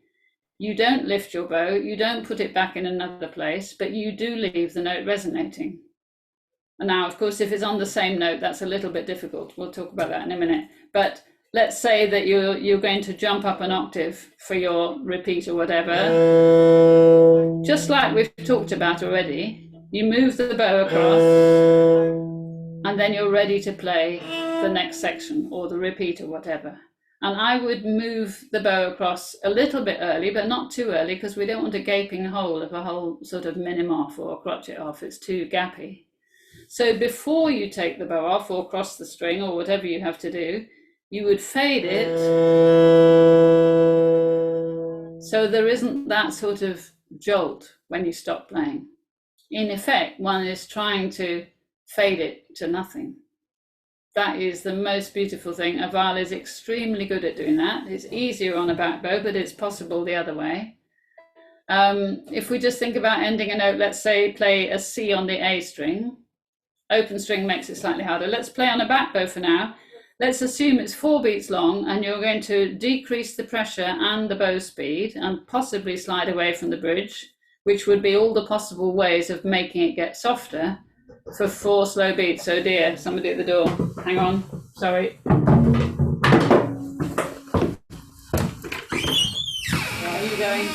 you don't lift your bow, you don't put it back in another place, but you do leave the note resonating. And now, of course, if it's on the same note, that's a little bit difficult. We'll talk about that in a minute. But let's say that you're going to jump up an octave for your repeat or whatever. Just like we've talked about already, you move the bow across, and then you're ready to play the next section or the repeat or whatever. And I would move the bow across a little bit early, but not too early, because we don't want a gaping hole of a whole sort of minim off or crotchet off. It's too gappy. So before you take the bow off or cross the string or whatever you have to do, you would fade it so there isn't that sort of jolt when you stop playing. In effect, one is trying to fade it to nothing. That is the most beautiful thing. A viol is extremely good at doing that. It's easier on a back bow, but it's possible the other way. If we just think about ending a note, let's say play a C on the A string. Open string makes it slightly harder. Let's play on a back bow for now. Let's assume it's 4 beats long and you're going to decrease the pressure and the bow speed and possibly slide away from the bridge, which would be all the possible ways of making it get softer for 4 slow beats. Oh dear, somebody at the door. Hang on, sorry. Where are you going?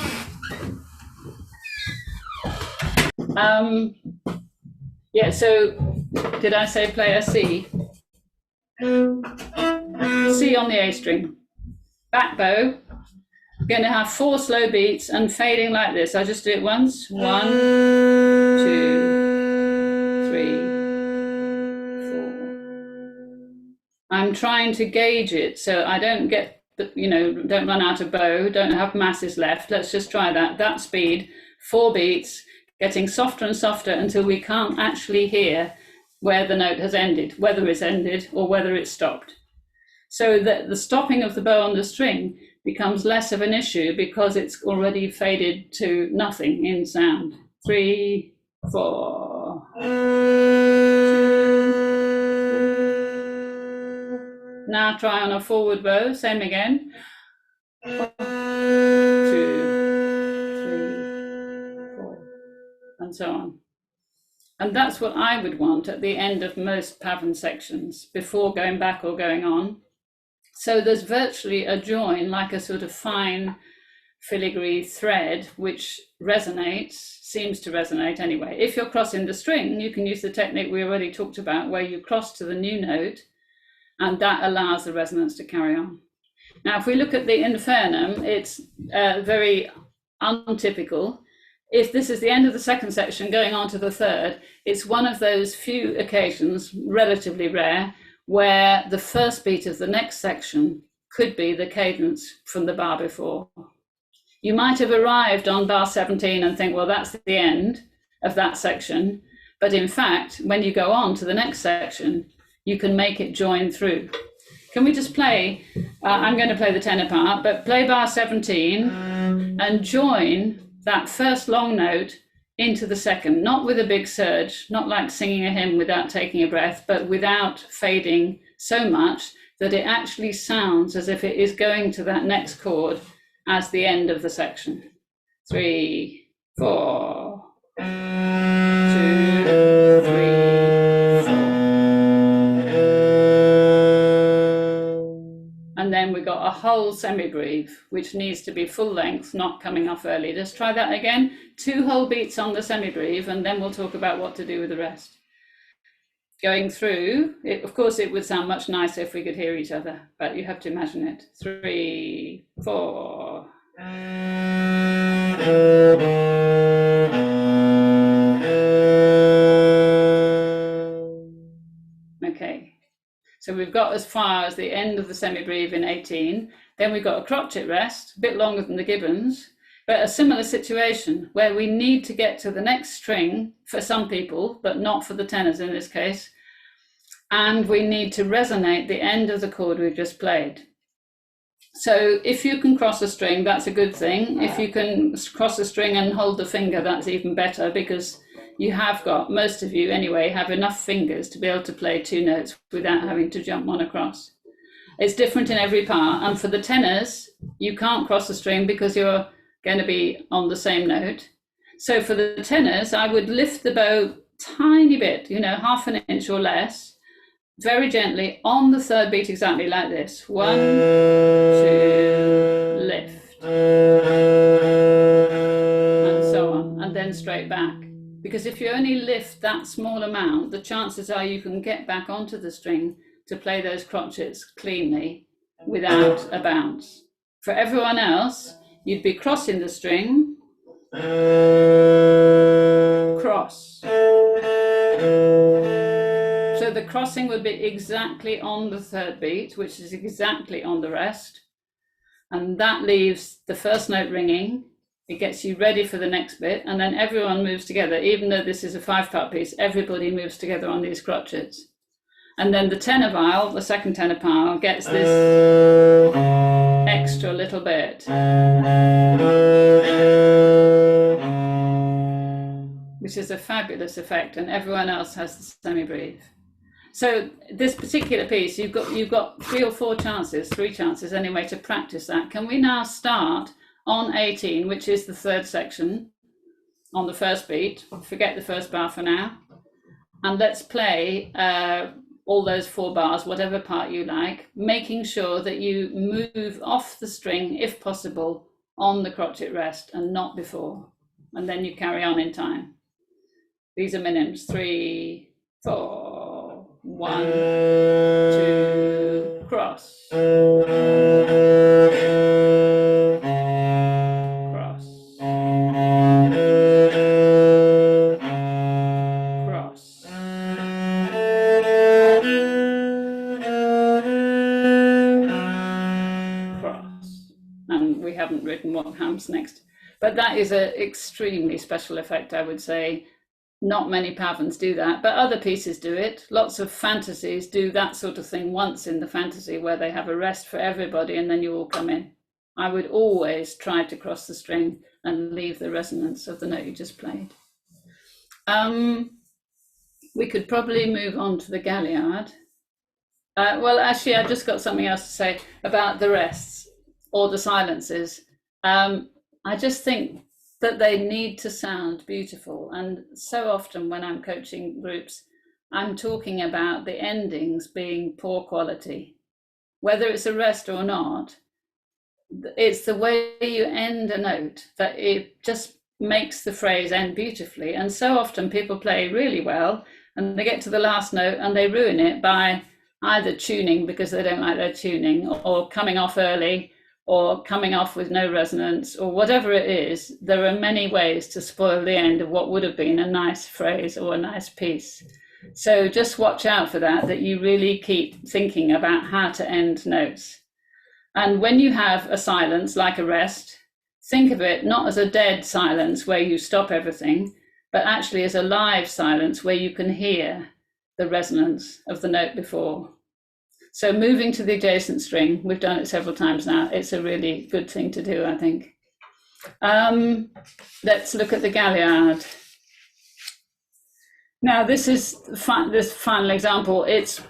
Yeah, so did I say play a C? C on the A string. Back bow. Going to have 4 slow beats and fading like this. I'll just do it once. 1, 2, 3, 4. I'm trying to gauge it so I don't get, don't run out of bow, don't have masses left. Let's just try that. That speed, 4 beats, getting softer and softer until we can't actually hear where the note has ended, whether it's ended or whether it's stopped. So that the stopping of the bow on the string becomes less of an issue because it's already faded to nothing in sound. 3, 4. Now try on a forward bow, same again. 1, 2, 3, 4, and so on. And that's what I would want at the end of most pavan sections before going back or going on. So there's virtually a join, like a sort of fine filigree thread, which resonates, seems to resonate anyway. If you're crossing the string, you can use the technique we already talked about, where you cross to the new note, and that allows the resonance to carry on. Now, if we look at the infernum, it's very untypical. If this is the end of the second section going on to the third, it's one of those few occasions, relatively rare, where the first beat of the next section could be the cadence from the bar before. You might have arrived on bar 17 and think, well, that's the end of that section. But in fact, when you go on to the next section, you can make it join through. Can we just play, I'm going to play the tenor part, but play bar 17 and join that first long note into the second, not with a big surge, not like singing a hymn without taking a breath, but without fading so much that it actually sounds as if it is going to that next chord as the end of the section. 3, 4, 2, 3, 4. And then we got a whole semibreve, which needs to be full length, not coming off early. Let's try that again. 2 whole beats on the semibreve, and then we'll talk about what to do with the rest. Going through, of course, it would sound much nicer if we could hear each other, but you have to imagine it. 3, 4. Okay, so we've got as far as the end of the semibreve in 18. Then we've got a crotchet rest, a bit longer than the Gibbons, but a similar situation where we need to get to the next string for some people, but not for the tenors in this case. And we need to resonate the end of the chord we've just played. So if you can cross a string, that's a good thing. If you can cross a string and hold the finger, that's even better, because you have got, most of you anyway, have enough fingers to be able to play 2 notes without having to jump one across. It's different in every part. And for the tenors, you can't cross a string because you're going to be on the same note. So for the tenors, I would lift the bow tiny bit, half an inch or less, very gently on the 3rd beat, exactly like this. 1, 2, lift. And so on, and then straight back. Because if you only lift that small amount, the chances are you can get back onto the string to play those crotchets cleanly without a bounce. For everyone else, you'd be crossing the string, cross. So the crossing would be exactly on the 3rd beat, which is exactly on the rest. And that leaves the first note ringing. It gets you ready for the next bit, and then everyone moves together. Even though this is a 5-part piece, everybody moves together on these crotchets. And then the tenor viol, the second tenor viol, gets this extra little bit, which is a fabulous effect, and everyone else has the semibreve. So this particular piece, you've got 3 or 4 chances, 3 chances anyway, to practice that. Can we now start on 18, which is the 3rd section, on the 1st beat? Forget the first bar for now, and let's play all those 4 bars, whatever part you like, making sure that you move off the string, if possible, on the crotchet rest and not before. And then you carry on in time. These are minims. 3, 4, 1, 2, cross. Written what comes next, but that is an extremely special effect, I would say. Not many pavans do that, but other pieces do it. Lots of fantasies do that sort of thing once in the fantasy, where they have a rest for everybody and then you all come in. I would always try to cross the string and leave the resonance of the note you just played. We could probably move on to the Galliard. Well, actually, I just got something else to say about the rests or the silences. I just think that they need to sound beautiful. And so often when I'm coaching groups, I'm talking about the endings being poor quality. Whether it's a rest or not, it's the way you end a note that it just makes the phrase end beautifully. And so often people play really well and they get to the last note and they ruin it by either tuning because they don't like their tuning, or coming off early, or coming off with no resonance, or whatever it is. There are many ways to spoil the end of what would have been a nice phrase or a nice piece. So just watch out for that you really keep thinking about how to end notes. And when you have a silence, like a rest, think of it not as a dead silence where you stop everything, but actually as a live silence where you can hear the resonance of the note before. So moving to the adjacent string, we've done it several times now. It's a really good thing to do, I think. Let's look at the galliard. Now, this is this final example. It's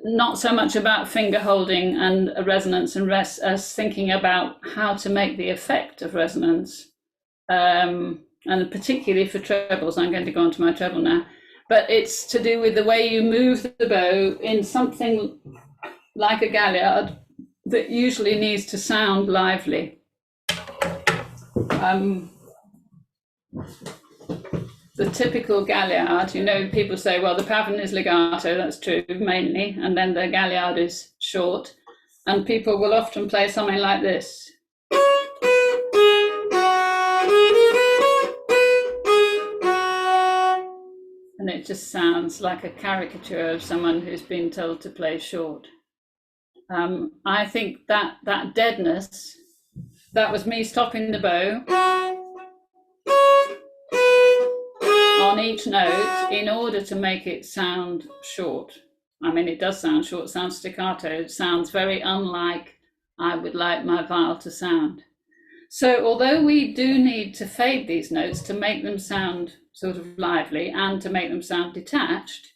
not so much about finger holding and resonance and rest as thinking about how to make the effect of resonance. And particularly for trebles, I'm going to go on to my treble now, but it's to do with the way you move the bow in something like a galliard that usually needs to sound lively. The typical galliard, you know, people say, well, the pavin is legato, that's true, mainly, and then the galliard is short, and people will often play something like this. And it just sounds like a caricature of someone who's been told to play short. I think that deadness, that was me stopping the bow on each note in order to make it sound short. I mean, it does sound short, sounds staccato, it sounds very unlike I would like my viol to sound. So although we do need to fade these notes to make them sound sort of lively and to make them sound detached,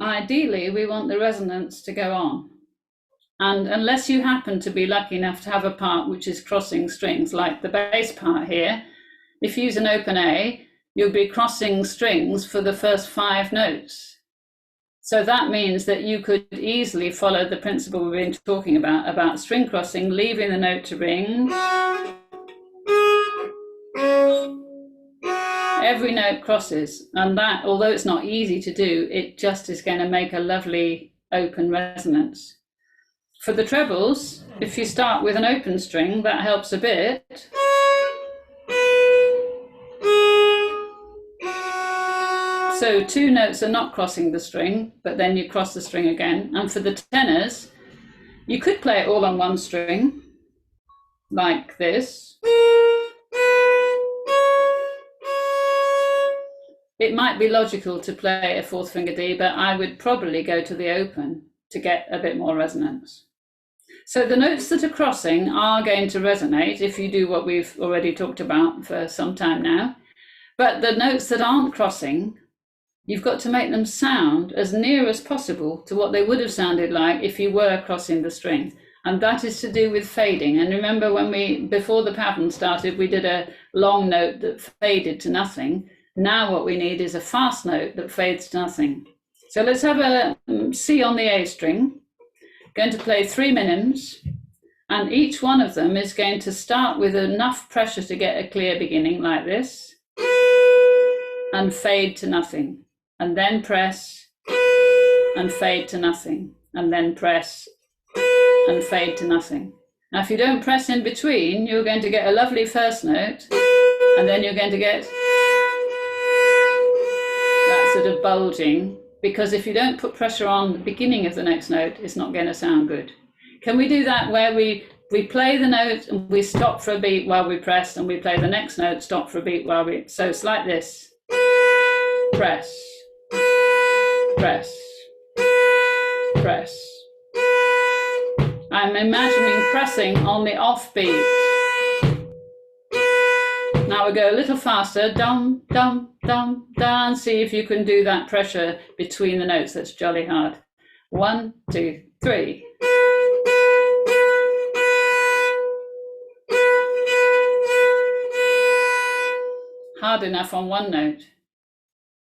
ideally we want the resonance to go on. And unless you happen to be lucky enough to have a part which is crossing strings, like the bass part here, if you use an open A, you'll be crossing strings for the first 5 notes. So that means that you could easily follow the principle we've been talking about string crossing, leaving the note to ring. Every note crosses, and that, although it's not easy to do, it just is going to make a lovely open resonance. For the trebles, if you start with an open string, that helps a bit. So 2 notes are not crossing the string, but then you cross the string again. And for the tenors, you could play it all on one string, like this. It might be logical to play a 4th finger D, but I would probably go to the open to get a bit more resonance. So the notes that are crossing are going to resonate if you do what we've already talked about for some time now. But the notes that aren't crossing, you've got to make them sound as near as possible to what they would have sounded like if you were crossing the string. And that is to do with fading. And remember when before the pattern started, we did a long note that faded to nothing. Now what we need is a fast note that fades to nothing. So let's have a C on the A string. Going to play 3 minims, and each one of them is going to start with enough pressure to get a clear beginning like this, and fade to nothing, and then press, and fade to nothing, and then press, and fade to nothing. Now, if you don't press in between, you're going to get a lovely first note, and then you're going to get that sort of bulging, because if you don't put pressure on the beginning of the next note, it's not going to sound good. Can we do that where we play the note and we stop for a beat while we press, and we play the next note, stop for a beat while we... So it's like this. Press, press, press. I'm imagining pressing on the off beat. Now we go a little faster, dum, dum, dum, dum. See if you can do that pressure between the notes. That's jolly hard. 1, 2, 3. Hard enough on one note.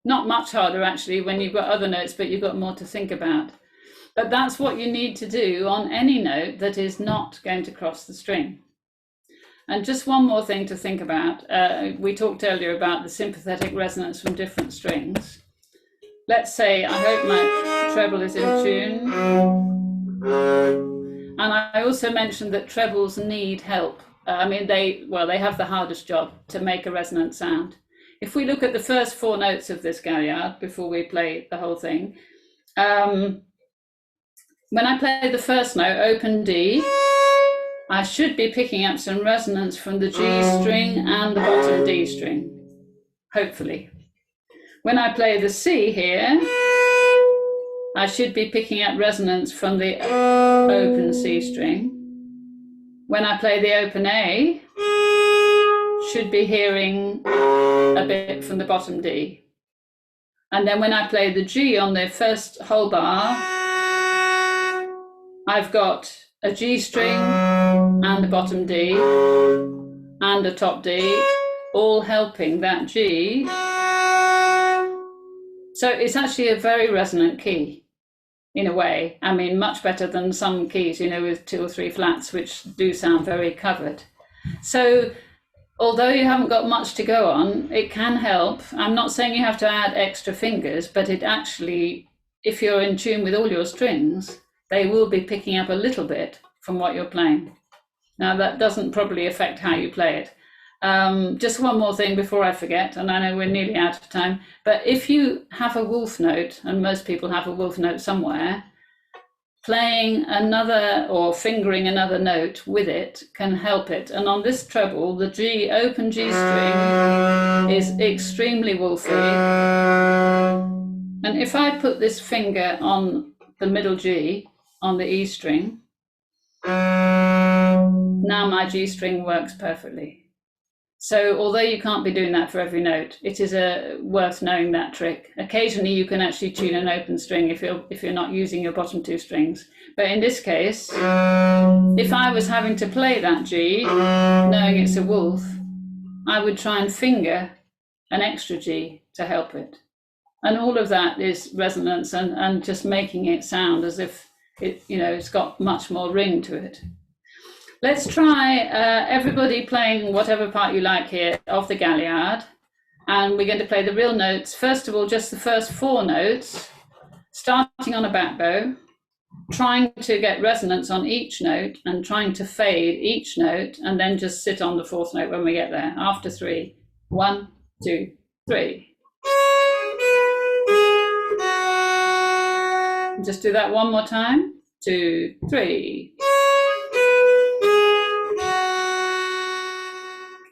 Not much harder actually when you've got other notes, but you've got more to think about. But that's what you need to do on any note that is not going to cross the string. And just one more thing to think about. We talked earlier about the sympathetic resonance from different strings. Let's say, I hope my treble is in tune. And I also mentioned that trebles need help. I mean, they have the hardest job to make a resonant sound. If we look at the first 4 notes of this galliard before we play the whole thing, when I play the first note, open D, I should be picking up some resonance from the G string and the bottom D string, hopefully. When I play the C here, I should be picking up resonance from the open C string. When I play the open A, should be hearing a bit from the bottom D. And then when I play the G on the first whole bar, I've got a G string and a bottom D and a top D, all helping that G. So it's actually a very resonant key in a way. I mean, much better than some keys, you know, with 2 or 3 flats, which do sound very covered. So although you haven't got much to go on, it can help. I'm not saying you have to add extra fingers, but it actually, if you're in tune with all your strings, they will be picking up a little bit from what you're playing. Now, that doesn't probably affect how you play it. Just one more thing before I forget, and I know we're nearly out of time, but if you have a wolf note, and most people have a wolf note somewhere, playing another or fingering another note with it can help it. And on this treble, the G, open G string is extremely wolfy. And if I put this finger on the middle G, on the E string, now my G string works perfectly. So although you can't be doing that for every note, it is worth knowing that trick. Occasionally you can actually tune an open string if you're not using your bottom 2 strings. But in this case, if I was having to play that G, knowing it's a wolf, I would try and finger an extra G to help it. And all of that is resonance and just making it sound as if it, you know, it's got much more ring to it. Let's try everybody playing whatever part you like here of the Galliard. And we're going to play the real notes. First of all, just the first 4 notes, starting on a back bow, trying to get resonance on each note and trying to fade each note, and then just sit on the 4th note when we get there. After 3, 1, 2, 3. Just do that one more time. 2, 3.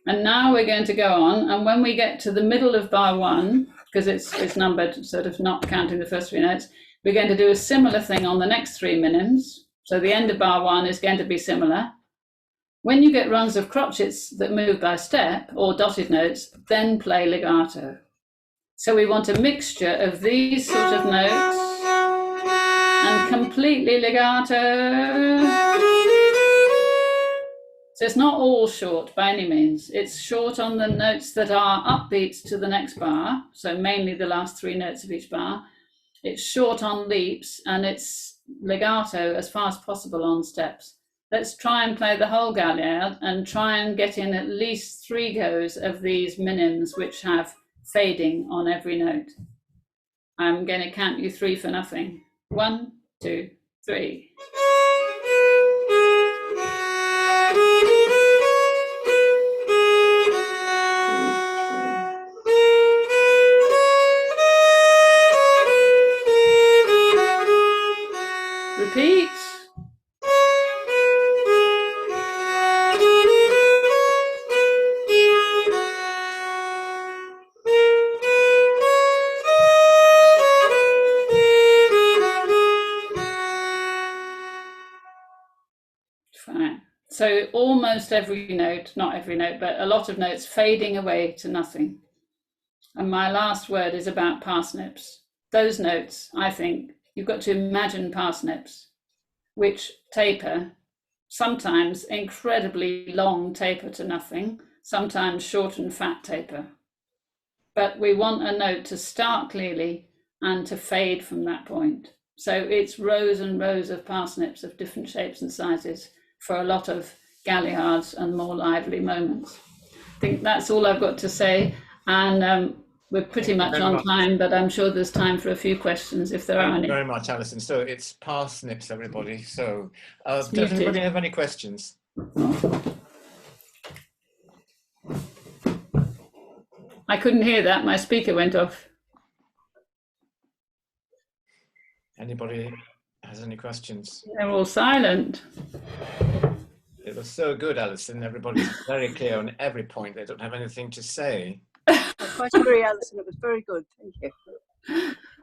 And now we're going to go on, and when we get to the middle of bar 1, because it's numbered, sort of not counting the first 3 notes, we're going to do a similar thing on the next 3 minims. So the end of bar 1 is going to be similar. When you get runs of crotchets that move by step or dotted notes, then play legato. So we want a mixture of these sort of notes and completely legato. So it's not all short by any means. It's short on the notes that are upbeats to the next bar, so mainly the last 3 notes of each bar. It's short on leaps, and it's legato as far as possible on steps. Let's try and play the whole Galliard and try and get in at least 3 goes of these minims which have fading on every note. I'm going to count you 3 for nothing. 1, 2, 3. Repeat. Fine. So almost every note, not every note, but a lot of notes fading away to nothing. And my last word is about parsnips. Those notes, I think, you've got to imagine parsnips, which taper, sometimes incredibly long taper to nothing, sometimes short and fat taper. But we want a note to start clearly and to fade from that point. So it's rows and rows of parsnips of different shapes and sizes for a lot of galliards and more lively moments. I think that's all I've got to say. And we're pretty much on time, but I'm sure there's time for a few questions if there are any. Thank you very much, Alison. So it's parsnips, everybody. So does anybody have any questions? I couldn't hear that. My speaker went off. Anybody has any questions? They're all silent. It was so good, Alison. Everybody's very clear on every point. They don't have anything to say. I quite agree, Alison. It was very good.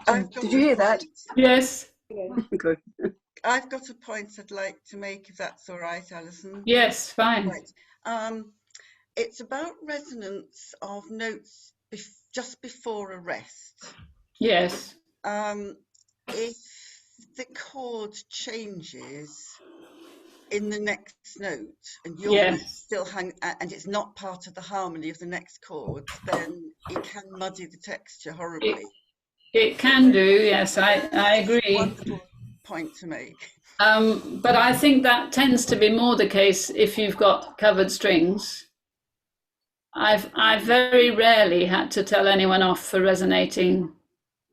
Thank you. Did you hear that? Yes. Good. I've got a point I'd like to make, if that's all right, Alison. Yes, fine. Right. It's about resonance of notes just before a rest. Yes. If the chord changes in the next note and you're Yes. still and it's not part of the harmony of the next chord, then it can muddy the texture horribly. It can do, yes, I agree. Wonderful point to make. But I think that tends to be more the case if you've got covered strings. I've very rarely had to tell anyone off for resonating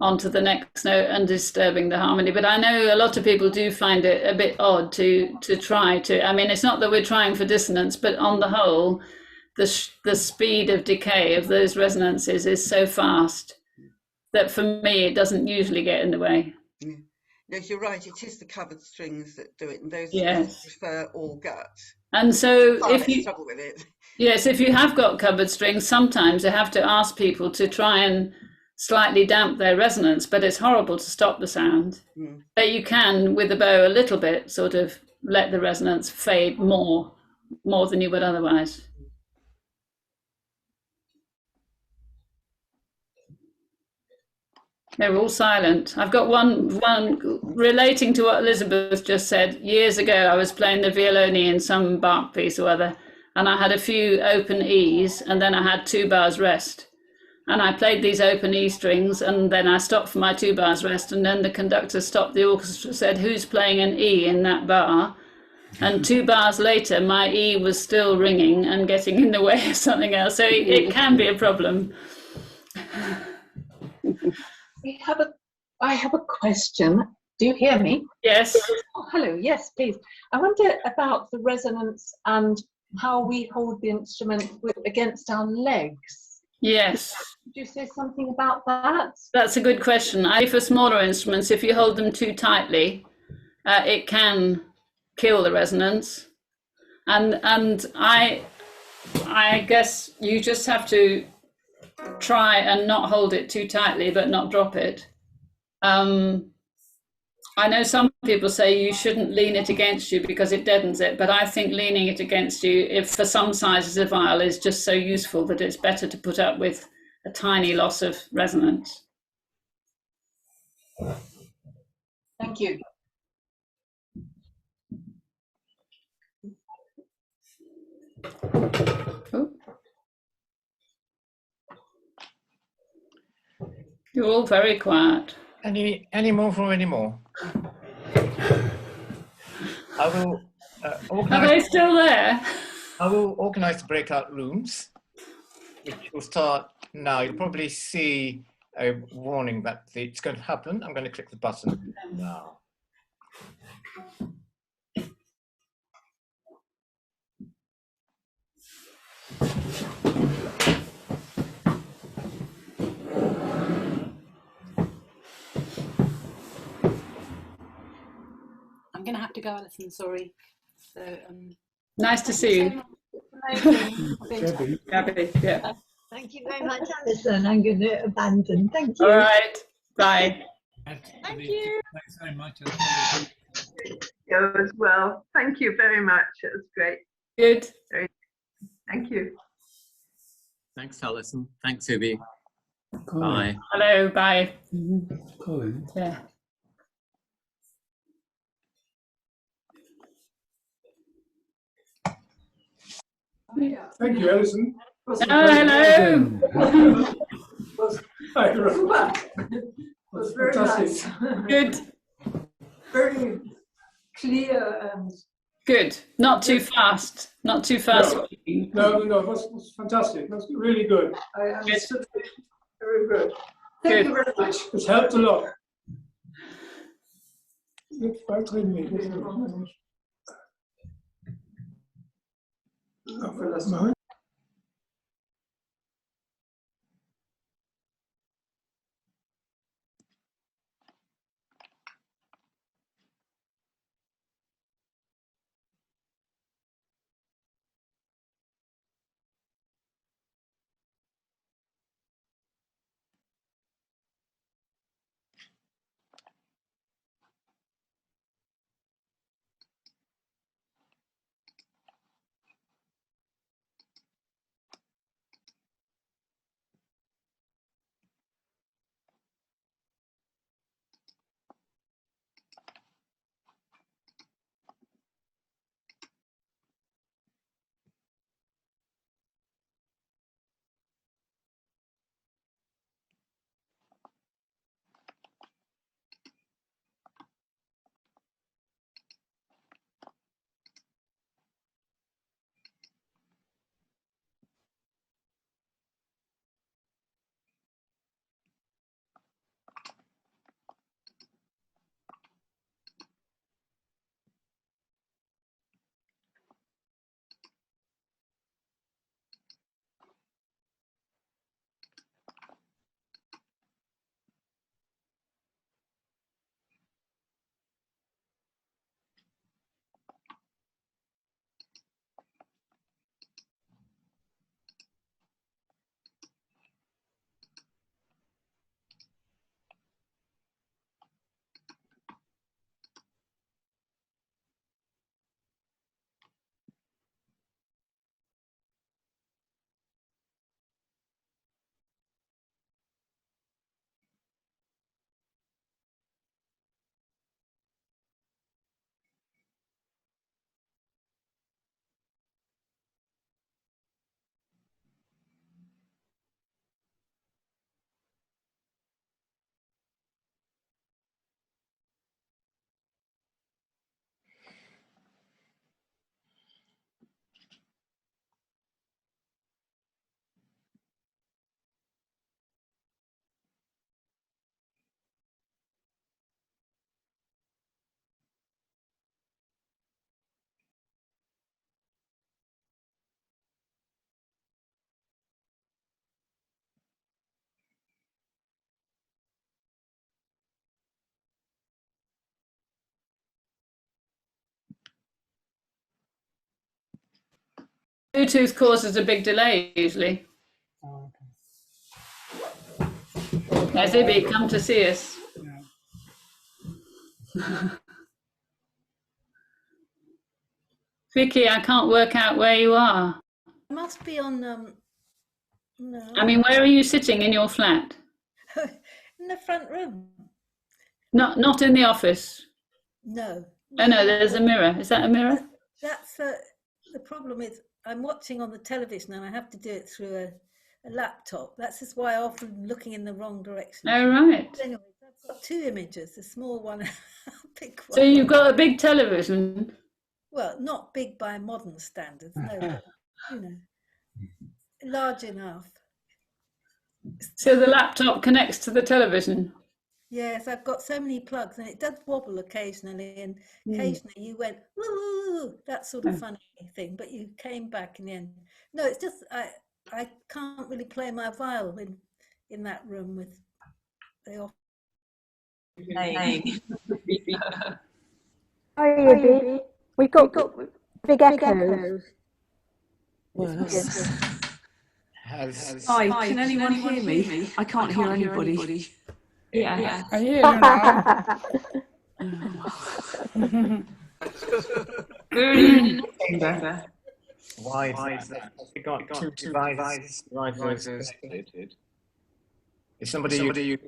onto the next note and disturbing the harmony. But I know a lot of people do find it a bit odd to try to. I mean, it's not that we're trying for dissonance, but on the whole, the speed of decay of those resonances is so fast that for me it doesn't usually get in the way. Yeah. Yes, you're right. It is the covered strings that do it, and those Yes. prefer all gut. And so if you trouble with it. Yes, if you have got covered strings, sometimes you have to ask people to try and slightly damp their resonance, but it's horrible to stop the sound. But you can, with the bow, a little bit, sort of let the resonance fade more than you would otherwise. They're all silent. I've got one relating to what Elizabeth just said. Years ago, I was playing the violoni in some Bach piece or other, and I had a few open E's, and then I had 2 bars rest. And I played these open E strings, and then I stopped for my 2 bars rest, and then the conductor stopped the orchestra, said, "Who's playing an E in that bar?" And 2 bars later, my E was still ringing and getting in the way of something else. So it can be a problem. I have a question. Do you hear me? Yes. Oh, hello. Yes, please. I wonder about the resonance and how we hold the instrument against our legs. Yes. Could you say something about that? That's a good question. For smaller instruments, if you hold them too tightly, it can kill the resonance. And I guess you just have to try and not hold it too tightly, but not drop it. I know some people say you shouldn't lean it against you because it deadens it, but I think leaning it against you, if for some sizes of viol, is just so useful that it's better to put up with a tiny loss of resonance. Thank you. Oh. You're all very quiet. Any more from any more? I will Are they still there? I will organise the breakout rooms, which will start now. You'll probably see a warning that it's going to happen. I'm going to click the button now. I'm going to have to go, Alison, sorry. So, Nice to see you. Gabby, yeah. Thank you very much, Alison. I'm going to abandon. Thank you. All right. Bye. Thank you. Thanks very much. You as well. Thank you very much. It was great. Good. Thank you. Thanks, Alison. Thanks, Ubi. Bye. Hello. Bye. Colin. Yeah. Thank you, Alison. Hello. Was very nice. Good. Very clear and good. Not too fast. Not too fast. No, it was fantastic. It was really good. I understood it very good. Thank you very much. It's helped a lot. Bluetooth causes a big delay usually. There's Ibby, come to see us. Vicky, I can't work out where you are. I must be on. No. I mean, where are you sitting in your flat? In the front room. Not in the office. No. Oh no, there's a mirror. Is that a mirror? That's the problem is I'm watching on the television and I have to do it through a laptop. That's just why I'm often looking in the wrong direction. Oh right. Anyway, I've got two images, a small one and a big one. So you've got a big television? Well, not big by modern standards, no, but, you know, large enough. So the laptop connects to the television? Yes, I've got so many plugs and it does wobble occasionally, and occasionally you went, woo, that sort of funny thing, but you came back in the end. No, it's just I can't really play my viol in that room with they often Playing. Hi, Ibby. We've got big echoes. Hi, can anyone hear me? I can't hear anybody. Yeah. I hear you now. Why is that? We got two devices connected. Is somebody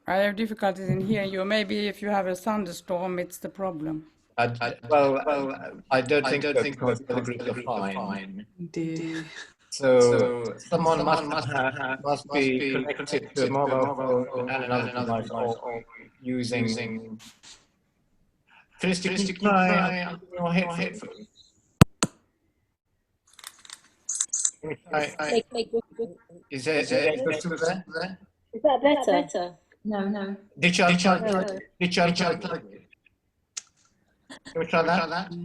I have difficulties in hearing you. Maybe if you have a thunderstorm, it's the problem. I don't think because the group are fine. Dear. So someone must be connected to a mobile phone and another device, or using. Can you try your headphones? Can you try? Is there echo still there? Is that better? No. Did you try it? Can we try that? Do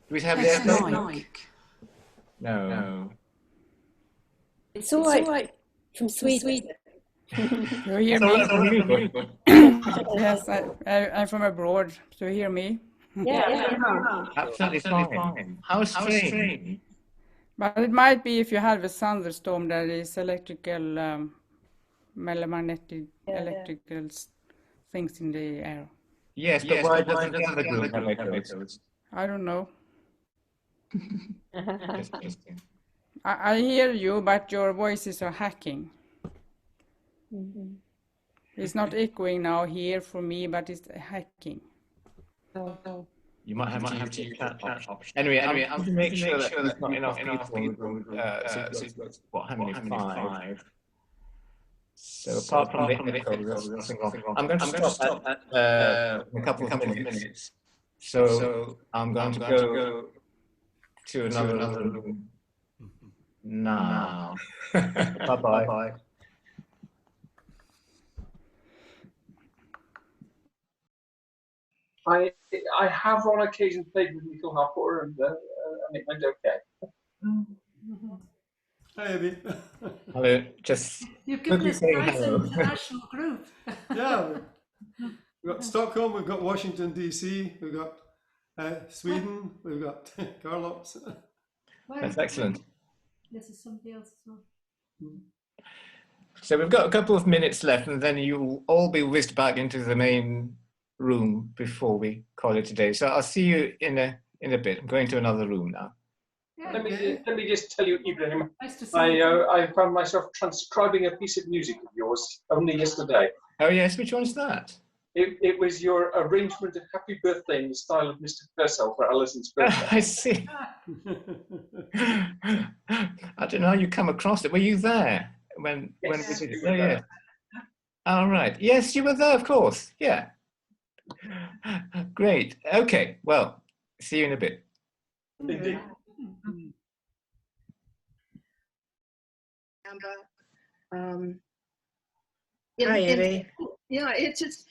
we have the echo? No. It's all right from Sweden. You hear me? Yes, I'm from abroad. So you hear me? Yeah. Absolutely fine. How strange. But it might be if you have a thunderstorm, there is electrical, electrical things in the air. Yes, but why doesn't the other group have echoes? I don't know. That's interesting. I hear you, but your voices are hacking. It's not echoing now here for me, but it's hacking. You might have to use that option. Anyway, I'm to make sure that there's not enough people. How many? 5. So apart from the echo, there's nothing wrong. I'm going to stop at a couple of minutes. So I'm going to go to another room now. Bye-bye. I have on occasion played with Little Hopper and it went okay. Hi, Abby. Hello, just You've given us a nice hello. international group. Yeah, we've got Stockholm, we've got Washington, D.C., we've got Sweden, we've got Carlos. That's excellent. This is somebody else as well. So we've got a couple of minutes left, and then you'll all be whisked back into the main room before we call it a day. So I'll see you in a bit. I'm going to another room now. Yeah, Let me just tell you, Ibrahim, nice to see you. I found myself transcribing a piece of music of yours only yesterday. Oh yes, which one's that? It was your arrangement of Happy Birthday in the style of Mr. Purcell for Alison's birthday. I see. I don't know how you come across it. Were you there when we did it? Yeah. All right. Yes, you were there, of course. Yeah. Great. Okay. Well, see you in a bit. Indeed. Hi, Eddie. Yeah, it's just,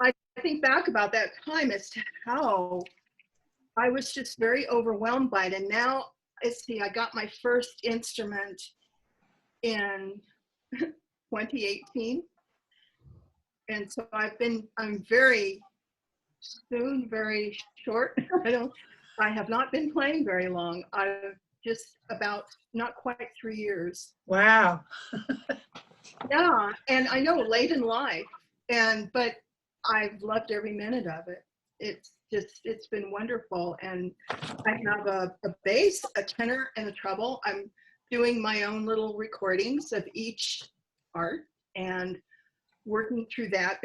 I think back about that time as to how I was just very overwhelmed by it. And now, I got my first instrument in 2018. And so I'm very short. I have not been playing very long. I've just about not quite 3 years. Wow. Yeah, and I know late in life, but I've loved every minute of it. It's been wonderful. And I have a bass, a tenor, and a treble. I'm doing my own little recordings of each part and working through that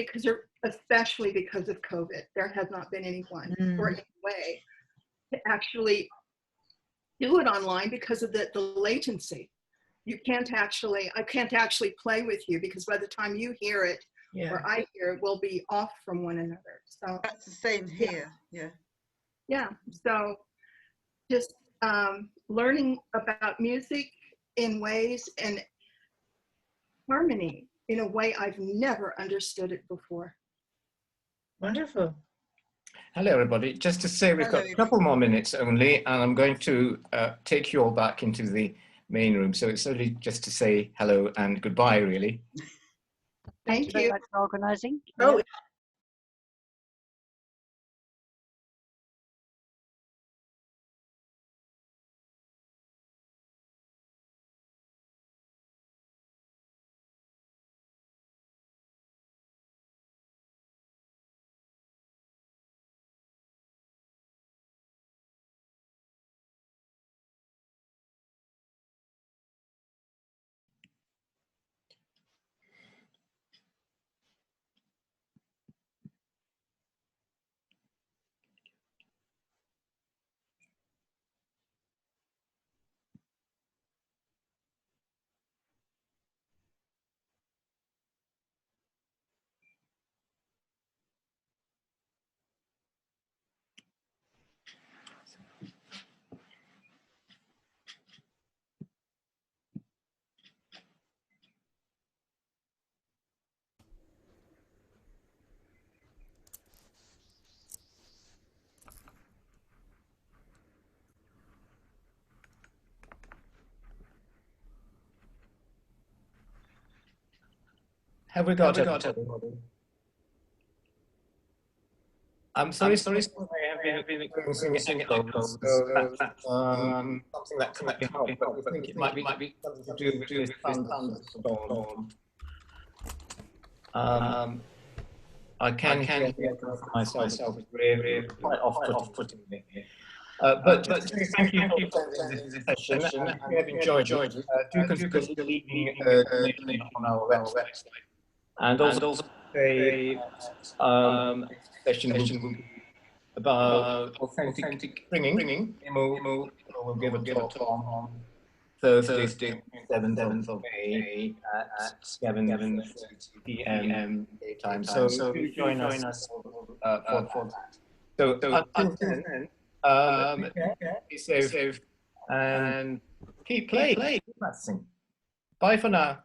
especially because of COVID, there has not been anyone or any way to actually do it online because of the latency. I can't actually play with you because by the time you hear it or I hear it, we'll be off from one another. So that's the same here. Yeah. So just learning about music in ways and harmony in a way I've never understood it before. Wonderful. Hello, everybody. Just to say, we've got a couple more minutes only, and I'm going to take you all back into the main room. So it's only just to say hello and goodbye, really. Thank you very much for organising. Oh. Have we got it? I'm sorry, I have been experiencing echoes. Something that cannot be helped, but I think it might be something to do with this thunderstorm. I can hear the echo for myself. It's really quite off-putting me. But thank you for attending this session. If you have enjoyed it, do consider leaving a donation on our website. And also say session will be about authentic singing. We'll give a talk on Thursday, 7th of May at 7:30 p.m. daytime. So do join us for that. So until then, be safe and keep playing, keep practicing. Bye for now.